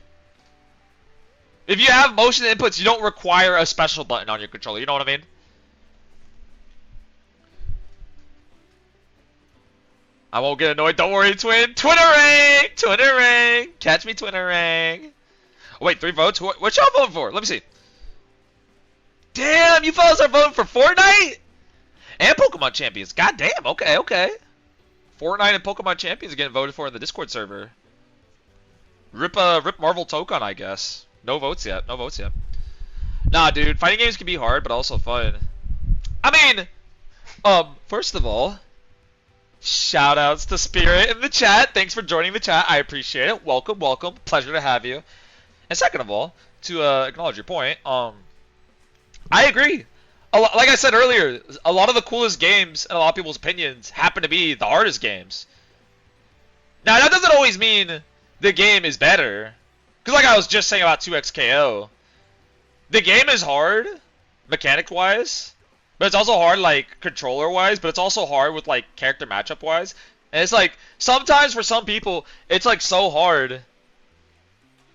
if you have motion inputs, you don't require a special button on your controller. You know what I mean? I won't get annoyed. Don't worry, twin. Twittering! Twittering! Catch me twittering. Oh, wait, 3 votes? What y'all voting for? Let me see. Damn, you fellas are voting for Fortnite? And Pokemon Champions. God damn, okay, okay. Fortnite and Pokemon Champions are getting voted for in the Discord server. Rip Marvel Tokon, I guess. No votes yet. No votes yet. Nah, dude. Fighting games can be hard, but also fun. I mean, first of all, shoutouts to Spirit in the chat. Thanks for joining the chat. I appreciate it. Welcome, welcome. Pleasure to have you. And second of all, to acknowledge your point, I agree. Like I said earlier, a lot of the coolest games, in a lot of people's opinions, happen to be the hardest games. Now, that doesn't always mean the game is better. Because like I was just saying about 2xKO, the game is hard, mechanic-wise, but it's also hard, like, controller-wise, but it's also hard with, like, character matchup-wise. And it's like, sometimes for some people, it's, like, so hard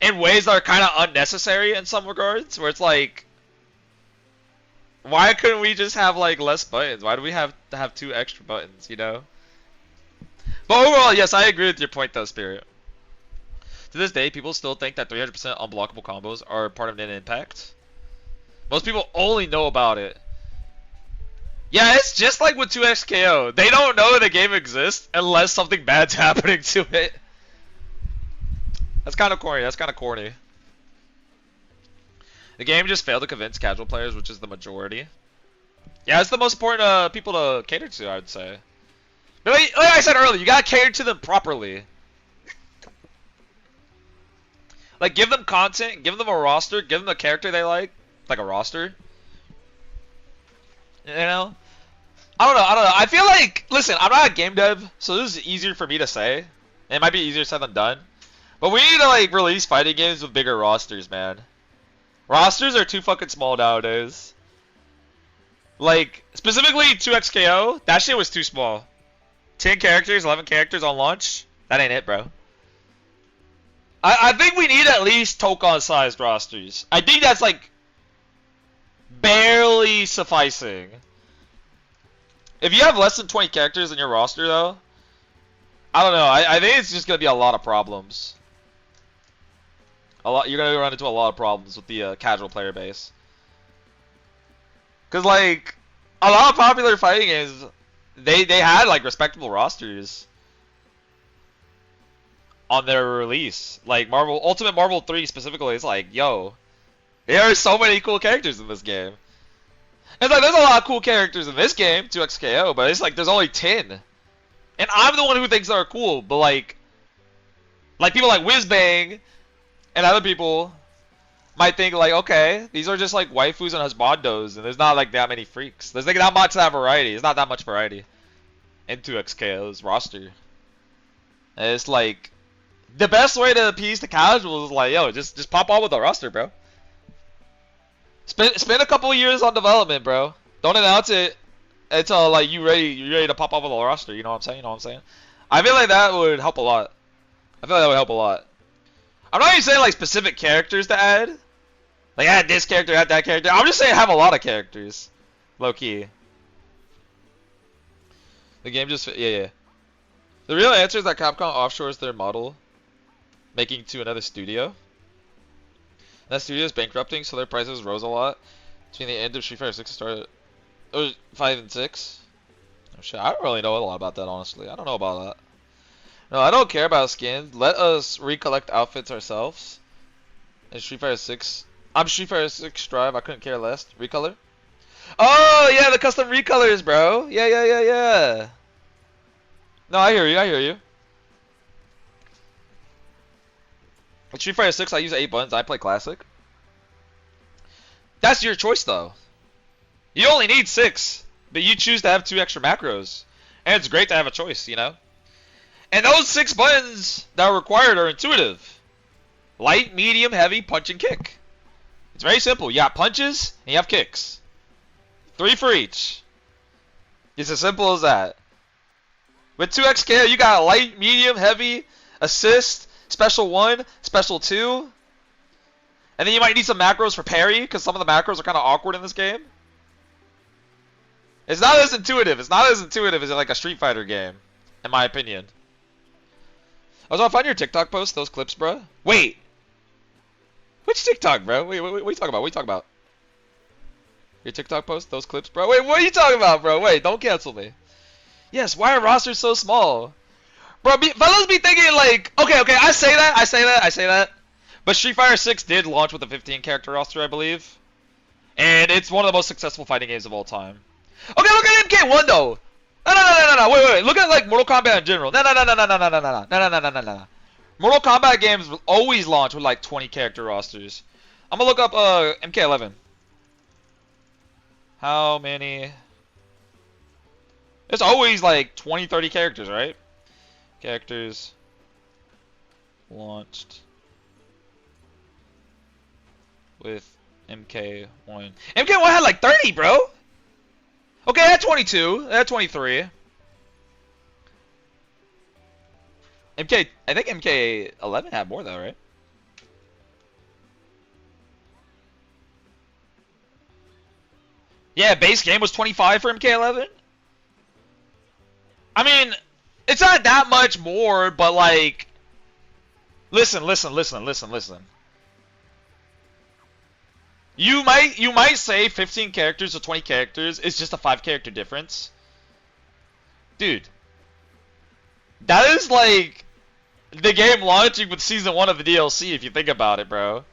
in ways that are kind of unnecessary in some regards, where it's like, why couldn't we just have, like, less buttons? Why do we have to have 2 extra buttons, you know? But overall, yes, I agree with your point, though, Spirit. To this day, people still think that 300% unblockable combos are part of an impact. Most people only know about it. Yeah, it's just like with 2xKO. They don't know the game exists unless something bad's happening to it. That's kind of corny. That's kind of corny. The game just failed to convince casual players, which is the majority. Yeah, it's the most important people to cater to, I would say. But like I said earlier, you gotta cater to them properly. Like, give them content, give them a roster, give them a character they like a roster. You know? I don't know. I feel like, listen, I'm not a game dev, so this is easier for me to say. It might be easier said than done. But we need to, like, release fighting games with bigger rosters, man. Rosters are too fucking small nowadays. Like, specifically 2xKO, that shit was too small. 10 characters, 11 characters on launch? That ain't it, bro. I think we need at least Tokon-sized rosters. I think that's, like, barely sufficing. If you have less than 20 characters in your roster, though, I don't know. I think it's just going to be a lot of problems. You're going to run into a lot of problems with the casual player base. Because, like, a lot of popular fighting games, they had, like, respectable rosters on their release. Like, Ultimate Marvel 3 specifically, it's like, yo, there are so many cool characters in this game. It's like, there's a lot of cool characters in this game, 2xKO, but it's like, there's only 10. And I'm the one who thinks they're cool, but like people like Whizbang and other people might think like, okay, these are just like waifus and husbandos, and there's not like that many freaks. There's like not much of that variety. It's not that much variety in 2xKO's roster. And it's like, the best way to appease the casuals is like, yo, just pop on with the roster, bro. Spend a couple of years on development, bro. Don't announce it until like you're ready to pop off with the roster. You know what I'm saying? You know what I'm saying? I feel like that would help a lot. I feel like that would help a lot. I'm not even saying like specific characters to add. Like add this character, add that character. I'm just saying have a lot of characters. Low key. The game just yeah. The real answer is that Capcom offshores their model, making to another studio. That studio is bankrupting, so their prices rose a lot between the end of Street Fighter 6 and start 5 and 6. Oh shit, I don't really know a lot about that, honestly. I don't know about that. No, I don't care about skins. Let us recollect outfits ourselves. In Street Fighter 6, I'm Street Fighter 6 Drive. I couldn't care less. Recolor. Oh yeah, the custom recolors, bro. Yeah, yeah, yeah, yeah. No, I hear you. I hear you. With Street Fighter 6, I use 8 buttons. I play classic. That's your choice, though. You only need 6, but you choose to have 2 extra macros, and it's great to have a choice, you know. And those 6 buttons that are required are intuitive: light, medium, heavy, punch, and kick. It's very simple. You got punches and you have kicks. 3 for each. It's as simple as that. With 2x KO, you got light, medium, heavy, assist, special 1, special 2. And then you might need some macros for parry, because some of the macros are kind of awkward in this game. It's not as intuitive. It's not as intuitive as like a Street Fighter game, in my opinion. Also, I find your TikTok post, those clips, bro. Wait. Which TikTok, bro? Wait, what are you talking about? What are you talking about? Your TikTok post, those clips, bro? Wait, what are you talking about, bro? Wait, don't cancel me. Yes, why are rosters so small? Bro, fellas be thinking like, okay, I say that. But Street Fighter 6 did launch with a 15-character roster, I believe. And it's one of the most successful fighting games of all time. Okay, look at MK1, though. No. Wait. Look at, like, Mortal Kombat in general. No. Mortal Kombat games always launch with, like, 20-character rosters. I'm gonna look up, MK11. How many... It's always, like, 20, 30 characters, right? Characters... launched... with MK1. MK1 had, like, 30, bro! Okay, I had 22. I had 23. I think MK11 had more though, right? Yeah, base game was 25 for MK11. I mean, it's not that much more, but like, listen. You might say 15 characters or 20 characters is just a 5-character difference. Dude. That is like the game launching with Season 1 of the DLC if you think about it, bro.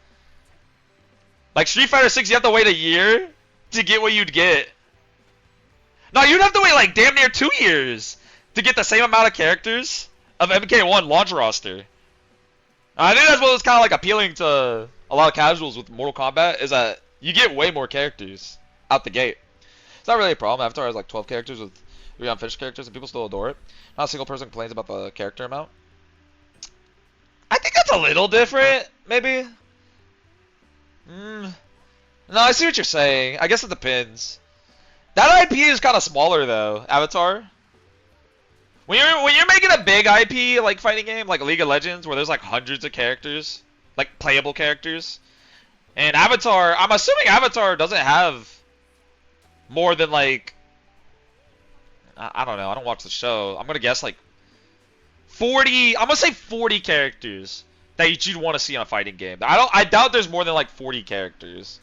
Like Street Fighter 6, you have to wait a year to get what you'd get. No, you'd have to wait like damn near 2 years to get the same amount of characters of MK1 launch roster. I think that's what was kind of like appealing to a lot of casuals with Mortal Kombat, is that you get way more characters out the gate. It's not really a problem. Avatar has like 12 characters with 3 unfinished characters, and people still adore it. Not a single person complains about the character amount. I think that's a little different, maybe. No, I see what you're saying. I guess it depends. That IP is kind of smaller though, Avatar. When you're making a big IP like fighting game, like League of Legends, where there's like hundreds of characters, like playable characters, and Avatar, I'm assuming Avatar doesn't have more than like, I don't know, I don't watch the show. I'm gonna guess like 40. I'm gonna say 40 characters that you'd want to see in a fighting game. I doubt there's more than like 40 characters.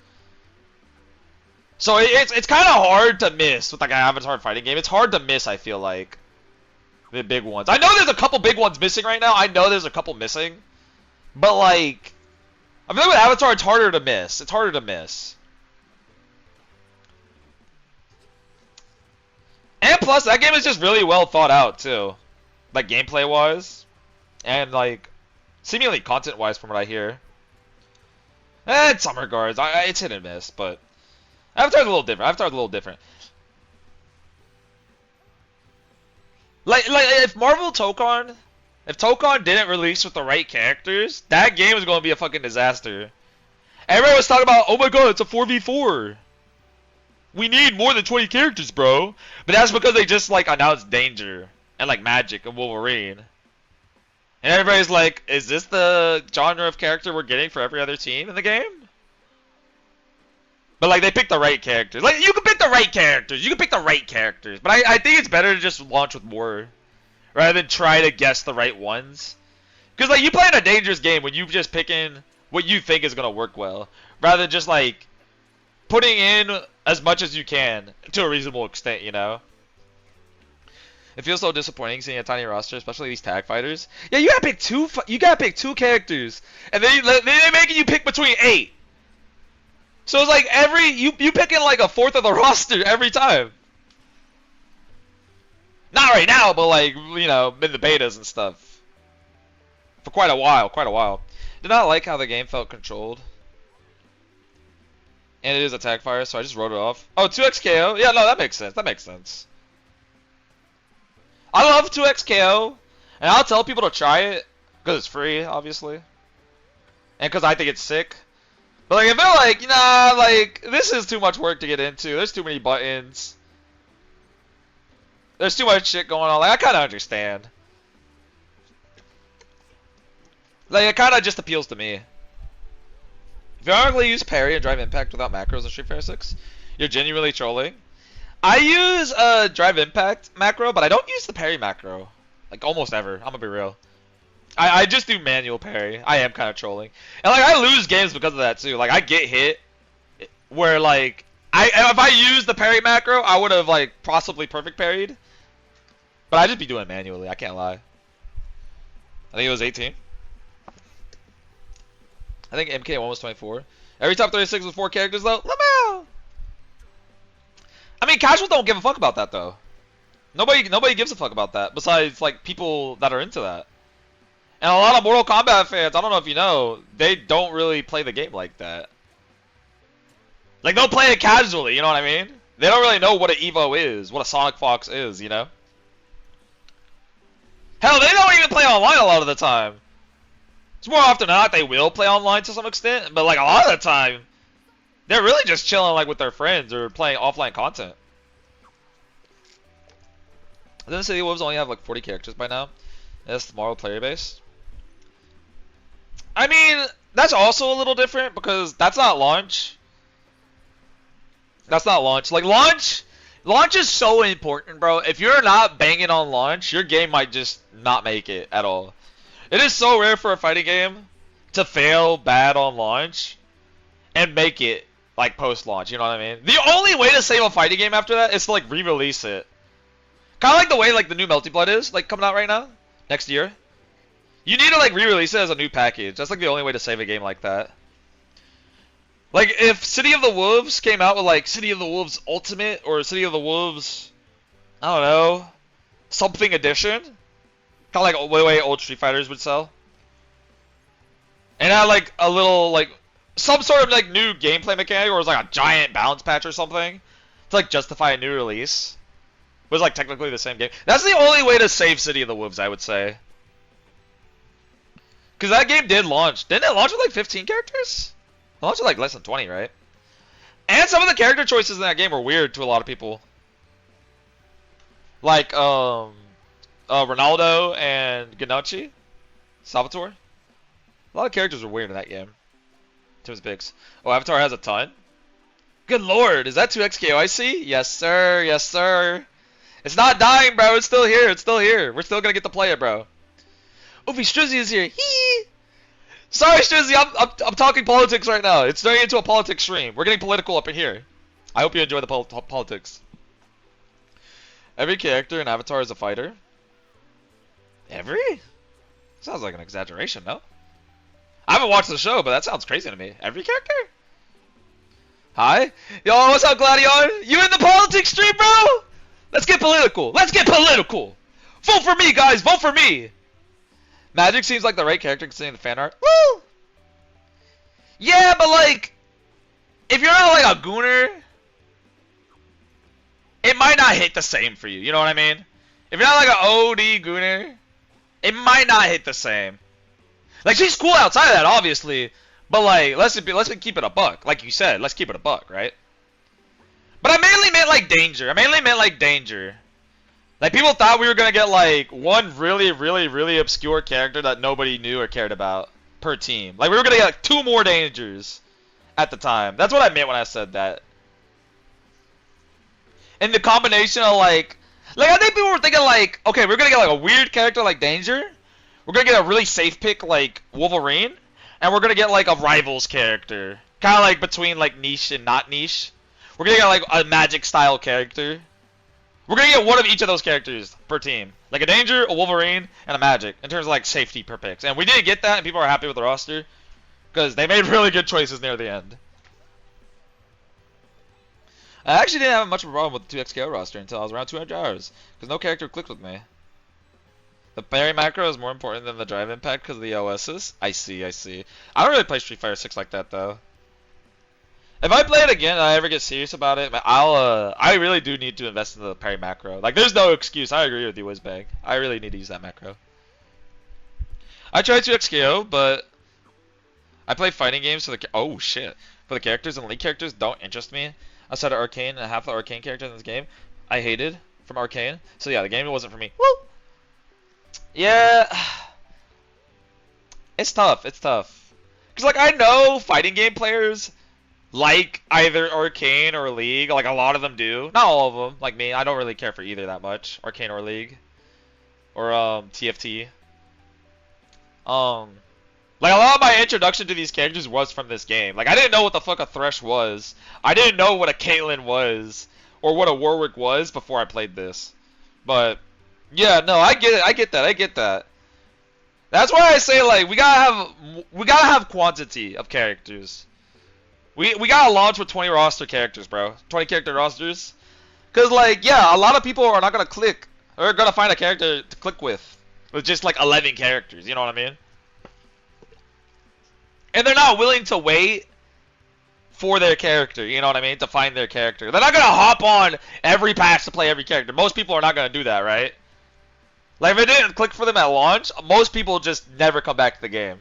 So it's kind of hard to miss with like an Avatar fighting game. It's hard to miss, I feel like. The big ones. I know there's a couple big ones missing right now. I know there's a couple missing. But like, I feel like with Avatar it's harder to miss. It's harder to miss. And plus, that game is just really well thought out too. Like gameplay wise. And like, seemingly content wise from what I hear. In some regards. It's hit and miss, but Avatar's a little different. Like if if Tokon didn't release with the right characters, that game is going to be a fucking disaster. Everybody was talking about, oh my god, it's a 4v4. We need more than 20 characters, bro. But that's because they just like announced Danger and like Magic and Wolverine. And everybody's like, is this the genre of character we're getting for every other team in the game? But like they picked the right characters. Like you can pick the right characters. But I think it's better to just launch with more, rather than try to guess the right ones. Because like you play in a dangerous game when you just picking what you think is gonna work well, rather than just like putting in as much as you can to a reasonable extent, you know. It feels so disappointing seeing a tiny roster, especially these tag fighters. Yeah, you gotta pick two characters, and they're making you pick between 8. So it's like you picking like a fourth of the roster every time. Not right now, but like in the betas and stuff for quite a while. Did not like how the game felt controlled. And it is attack fire, so I just wrote it off. Oh, 2x KO? Yeah, no, that makes sense. I love 2x KO, and I'll tell people to try it, because it's free, obviously. And because I think it's sick. But like, if they're like, nah, like, this is too much work to get into, there's too many buttons. There's too much shit going on, like, I kind of understand. Like, it kind of just appeals to me. If you ironically use parry and drive impact without macros in Street Fighter 6, you're genuinely trolling. I use a drive impact macro, but I don't use the parry macro. Like, almost ever. I'm gonna be real. I just do manual parry. I am kind of trolling. And, like, I lose games because of that, too. Like, I get hit where, like, if I used the parry macro, I would have, like, possibly perfect parried. But I just be doing it manually. I can't lie. I think it was 18. I think MK1 was 24. Every top 36 with 4 characters, though. Lamau! I mean, casuals don't give a fuck about that, though. Nobody gives a fuck about that, besides, like, people that are into that. And a lot of Mortal Kombat fans, I don't know if you know, they don't really play the game like that. Like, they'll play it casually, you know what I mean? They don't really know what an Evo is, what a Sonic Fox is, you know? Hell, they don't even play online a lot of the time. It's more often than not they will play online to some extent, but like a lot of the time, they're really just chilling like with their friends or playing offline content. Doesn't City Wolves only have like 40 characters by now? That's the Marvel player base. I mean, that's also a little different because that's not launch. That's not launch. Like launch is so important, bro. If you're not banging on launch, your game might just not make it at all. It is so rare for a fighting game to fail bad on launch and make it like post-launch, you know what I mean? The only way to save a fighting game after that is to like re-release it. Kind of like the way like the new Melty Blood is like coming out right now, next year. You need to like re-release it as a new package. That's like the only way to save a game like that. Like if City of the Wolves came out with like City of the Wolves Ultimate or City of the Wolves, I don't know, something edition. Kind of like the way old Street Fighters would sell. And had like a little, like, some sort of like new gameplay mechanic, or it was like a giant balance patch or something to like justify a new release. It was like technically the same game. That's the only way to save City of the Wolves, I would say. Because that game did launch. Didn't it launch with like 15 characters? It launched with like less than 20, right? And some of the character choices in that game were weird to a lot of people. Like, Ronaldo and Ganachi, Salvatore. A lot of characters were weird in that game. Tim's Bix. Oh, Avatar has a ton. Good lord, is that 2XKO I see? Yes, sir. Yes, sir. It's not dying, bro. It's still here. It's still here. We're still gonna get to play it, bro. Oofy Strizzy is here. Hee. Sorry, Strizzy. I'm talking politics right now. It's turning into a politics stream. We're getting political up in here. I hope you enjoy the politics. Every character in Avatar is a fighter. Every? Sounds like an exaggeration, no? I haven't watched the show, but that sounds crazy to me. Every character? Hi? Yo, what's up, Gladion? You in the politics stream, bro? Let's get political. Let's get political. Vote for me, guys. Vote for me. Magic seems like the right character considering the fan art. Woo! Yeah, but like, if you're not like a gooner, it might not hit the same for you. You know what I mean? If you're not like an OD gooner, it might not hit the same. Like, she's cool outside of that, obviously. But, like, let's keep it a buck. Like you said, let's keep it a buck, right? But I mainly meant, like, danger. Like, people thought we were going to get, like, one really, really, really obscure character that nobody knew or cared about per team. Like, we were going to get, like, 2 more dangers at the time. That's what I meant when I said that. And the combination of, like, I think people were thinking, like, okay, we're going to get, like, a weird character like Danger. We're going to get a really safe pick like Wolverine. And we're going to get, like, a Rivals character. Kind of, like, between, like, niche and not niche. We're going to get, like, a Magic-style character. We're going to get one of each of those characters per team. Like, a Danger, a Wolverine, and a Magic. In terms of, like, safety per picks. And we did get that, and people are happy with the roster. Because they made really good choices near the end. I actually didn't have much of a problem with the 2xKO roster until I was around 200 hours, because no character clicked with me. The parry macro is more important than the drive impact because of the OSs? I see, I see. I don't really play Street Fighter 6 like that, though. If I play it again and I ever get serious about it, I really do need to invest in the parry macro. Like, there's no excuse. I agree with you, Whizbang. I really need to use that macro. I tried 2xKO, but I play fighting games for the oh shit. For the characters, and League characters don't interest me. Outside of Arcane, and half the Arcane characters in this game I hated from Arcane. So yeah, the game wasn't for me. Woo! Yeah. It's tough, it's tough. Cause like I know fighting game players like either Arcane or League, like a lot of them do. Not all of them, like me. I don't really care for either that much, Arcane or League, or TFT. Like a lot of my introduction to these characters was from this game. Like I didn't know what the fuck a Thresh was. I didn't know what a Caitlyn was or what a Warwick was before I played this. But yeah, no, I get it. I get that. I get that. That's why I say like we gotta have quantity of characters. We gotta launch with 20 roster characters, bro. 20 character rosters. Cause like yeah, a lot of people are not gonna click or gonna find a character to click with just like 11 characters. You know what I mean? And they're not willing to wait for their character, you know what I mean? To find their character. They're not gonna hop on every patch to play every character. Most people are not gonna do that, right? Like if it didn't click for them at launch, most people just never come back to the game.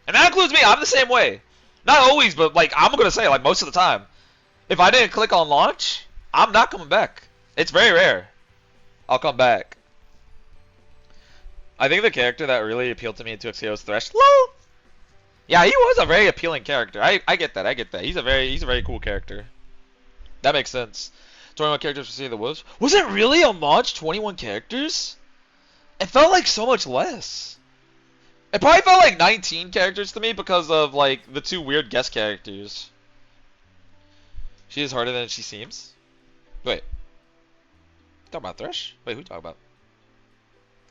And that includes me, I'm the same way. Not always, but like I'm gonna say like most of the time. If I didn't click on launch, I'm not coming back. It's very rare. I'll come back. I think the character that really appealed to me in 2xKO is Thresh. Yeah, he was a very appealing character. I get that. I get that. He's a very cool character. That makes sense. 21 characters for City of the Wolves. Was it really on launch 21 characters? It felt like so much less. It probably felt like 19 characters to me because of like the two weird guest characters. She is harder than she seems. Wait. Talking about Thresh? Wait, who you talking about?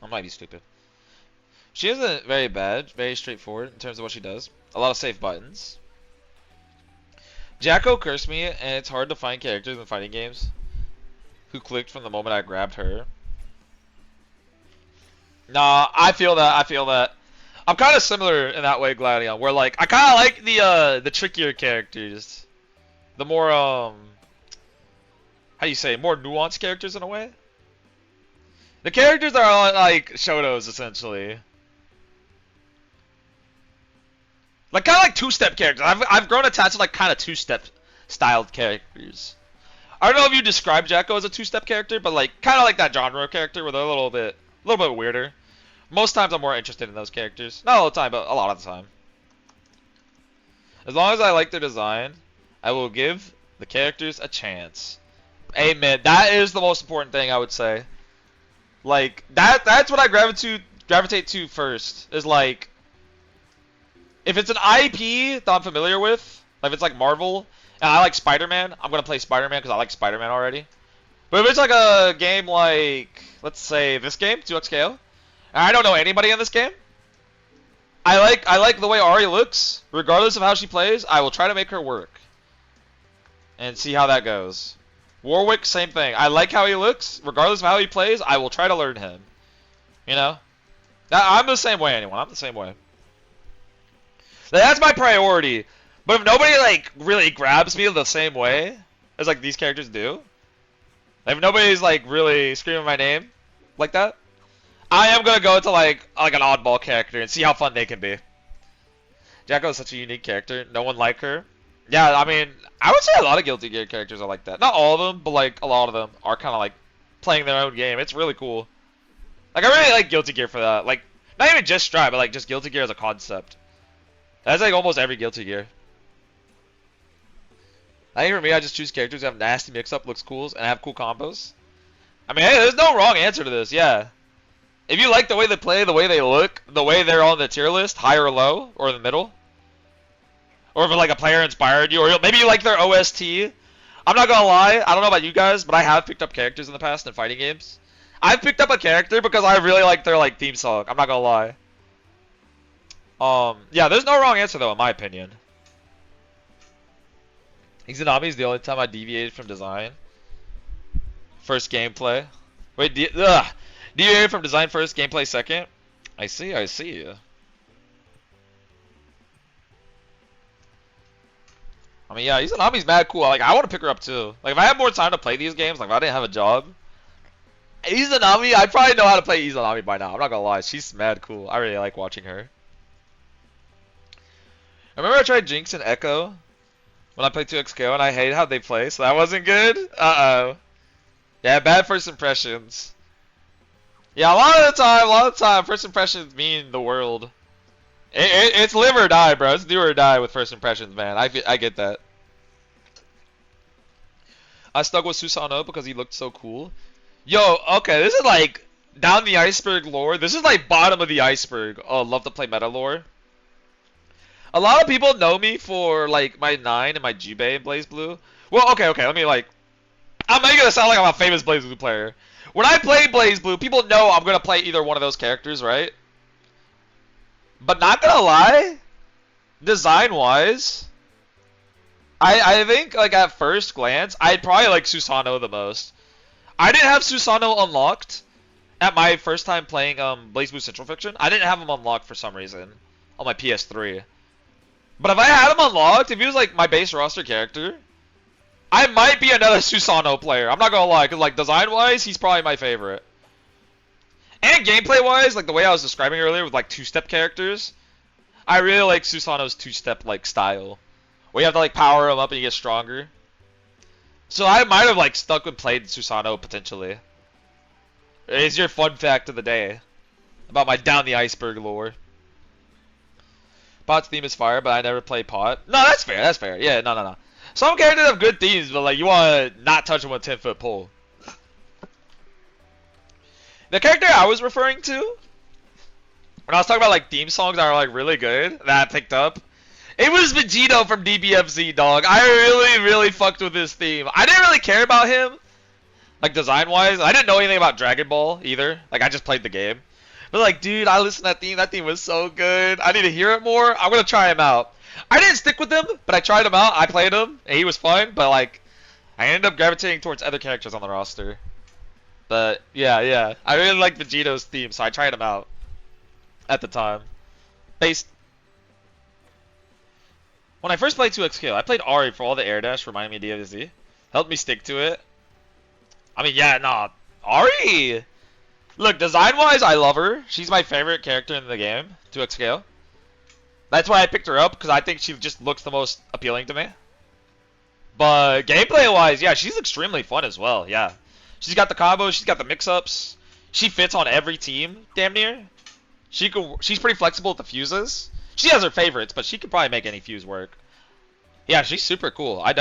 I might be stupid. She isn't very bad, very straightforward in terms of what she does. A lot of safe buttons. Jacko cursed me, and it's hard to find characters in fighting games who clicked from the moment I grabbed her. Nah, I feel that. I feel that. I'm kind of similar in that way, Gladion, where like I kind of like the trickier characters, the more how do you say, more nuanced characters in a way. The characters are like Shotos essentially. Like kind of like two-step characters. I've grown attached to like kind of two-step styled characters. I don't know if you describe Jacko as a two-step character, but like kind of like that genre character where they're a little bit weirder. Most times I'm more interested in those characters. Not all the time, but a lot of the time. As long as I like their design, I will give the characters a chance. Amen. That is the most important thing I would say. Like that's what I gravitate to first. Is like if it's an IP that I'm familiar with, like if it's like Marvel, and I like Spider-Man, I'm gonna play Spider-Man because I like Spider-Man already. But if it's like a game like, let's say this game, 2xKO, and I don't know anybody in this game, I like the way Ari looks. Regardless of how she plays, I will try to make her work. And see how that goes. Warwick, same thing. I like how he looks. Regardless of how he plays, I will try to learn him. You know? I'm the same way, anyone. I'm the same way. That's my priority. But if nobody like really grabs me the same way as like these characters do, if nobody's like really screaming my name like that, I am gonna go to like an oddball character and see how fun they can be. Jacko is such a unique character. No one like her. Yeah, I mean, I would say a lot of Guilty Gear characters are like that. Not all of them, but like a lot of them are kind of like playing their own game. It's really cool. Like I really like Guilty Gear for that. Like not even just Strive, but like just Guilty Gear as a concept. That's like almost every Guilty Gear. I think for me, I just choose characters that have nasty mix-up, looks cool, and have cool combos. I mean, hey, there's no wrong answer to this, yeah. If you like the way they play, the way they look, the way they're on the tier list, high or low, or in the middle, or if like a player inspired you, or maybe you like their OST. I'm not gonna lie, I don't know about you guys, but I have picked up characters in the past in fighting games. I've picked up a character because I really like their like theme song. I'm not gonna lie. Yeah, there's no wrong answer though, in my opinion. Izanami is the only time I deviated from design. First gameplay. Wait, deviated from design first, gameplay second? I see, I see. I mean, yeah, Izanami's mad cool. Like, I want to pick her up too. Like, if I had more time to play these games, like, if I didn't have a job, Izanami, I probably know how to play Izanami by now. I'm not gonna lie, she's mad cool. I really like watching her. I remember I tried Jinx and Echo when I played 2XKO, and I hate how they play, so that wasn't good. Uh-oh. Yeah, bad first impressions. Yeah, a lot of the time, first impressions mean the world. It's live or die, bro. It's do or die with first impressions, man. I get that. I stuck with Susanoo because he looked so cool. Yo, okay, this is like down the iceberg lore. This is like bottom of the iceberg. Oh, love to play meta lore. A lot of people know me for like my 9 and my Jubei in Blaze Blue. Well, okay, let me like. I'm making it sound like I'm a famous Blaze Blue player. When I play Blaze Blue, people know I'm gonna play either one of those characters, right? But not gonna lie, design-wise, I think like at first glance, I'd probably like Susanoo the most. I didn't have Susanoo unlocked at my first time playing Blaze Blue Central Fiction. I didn't have him unlocked for some reason on my PS3. But if I had him unlocked, if he was like my base roster character, I might be another Susanoo player. I'm not gonna lie, cause like design-wise, he's probably my favorite. And gameplay-wise, like the way I was describing earlier with like two-step characters, I really like Susanoo's two-step like style, where you have to like power him up and you get stronger. So I might have like stuck with played Susanoo potentially. It's your fun fact of the day about my down the iceberg lore. Pot's theme is fire, but I never play Pot. No, that's fair. That's fair. Yeah, no. Some characters have good themes, but like you want to not touch them with a 10-foot pole. The character I was referring to when I was talking about like theme songs that are like really good that I picked up, it was Vegito from DBFZ, dog. I really fucked with his theme. I didn't really care about him, like design-wise. I didn't know anything about Dragon Ball either. Like I just played the game. But like, dude, I listened to that theme. That theme was so good. I need to hear it more. I'm gonna try him out. I didn't stick with him, but I tried him out. I played him, and he was fun. But like, I ended up gravitating towards other characters on the roster. But yeah, I really like Vegito's theme, so I tried him out at the time. Based when I first played 2XKO, I played Ari for all the air dash, reminding me of DFZ. Helped me stick to it. I mean, yeah, nah, Ari. Look, design-wise, I love her. She's my favorite character in the game, 2XKO. That's why I picked her up, because I think she just looks the most appealing to me. But gameplay-wise, yeah, she's extremely fun as well, yeah. She's got the combos, she's got the mix-ups. She fits on every team, damn near. She's pretty flexible with the fuses. She has her favorites, but she could probably make any fuse work. Yeah, she's super cool.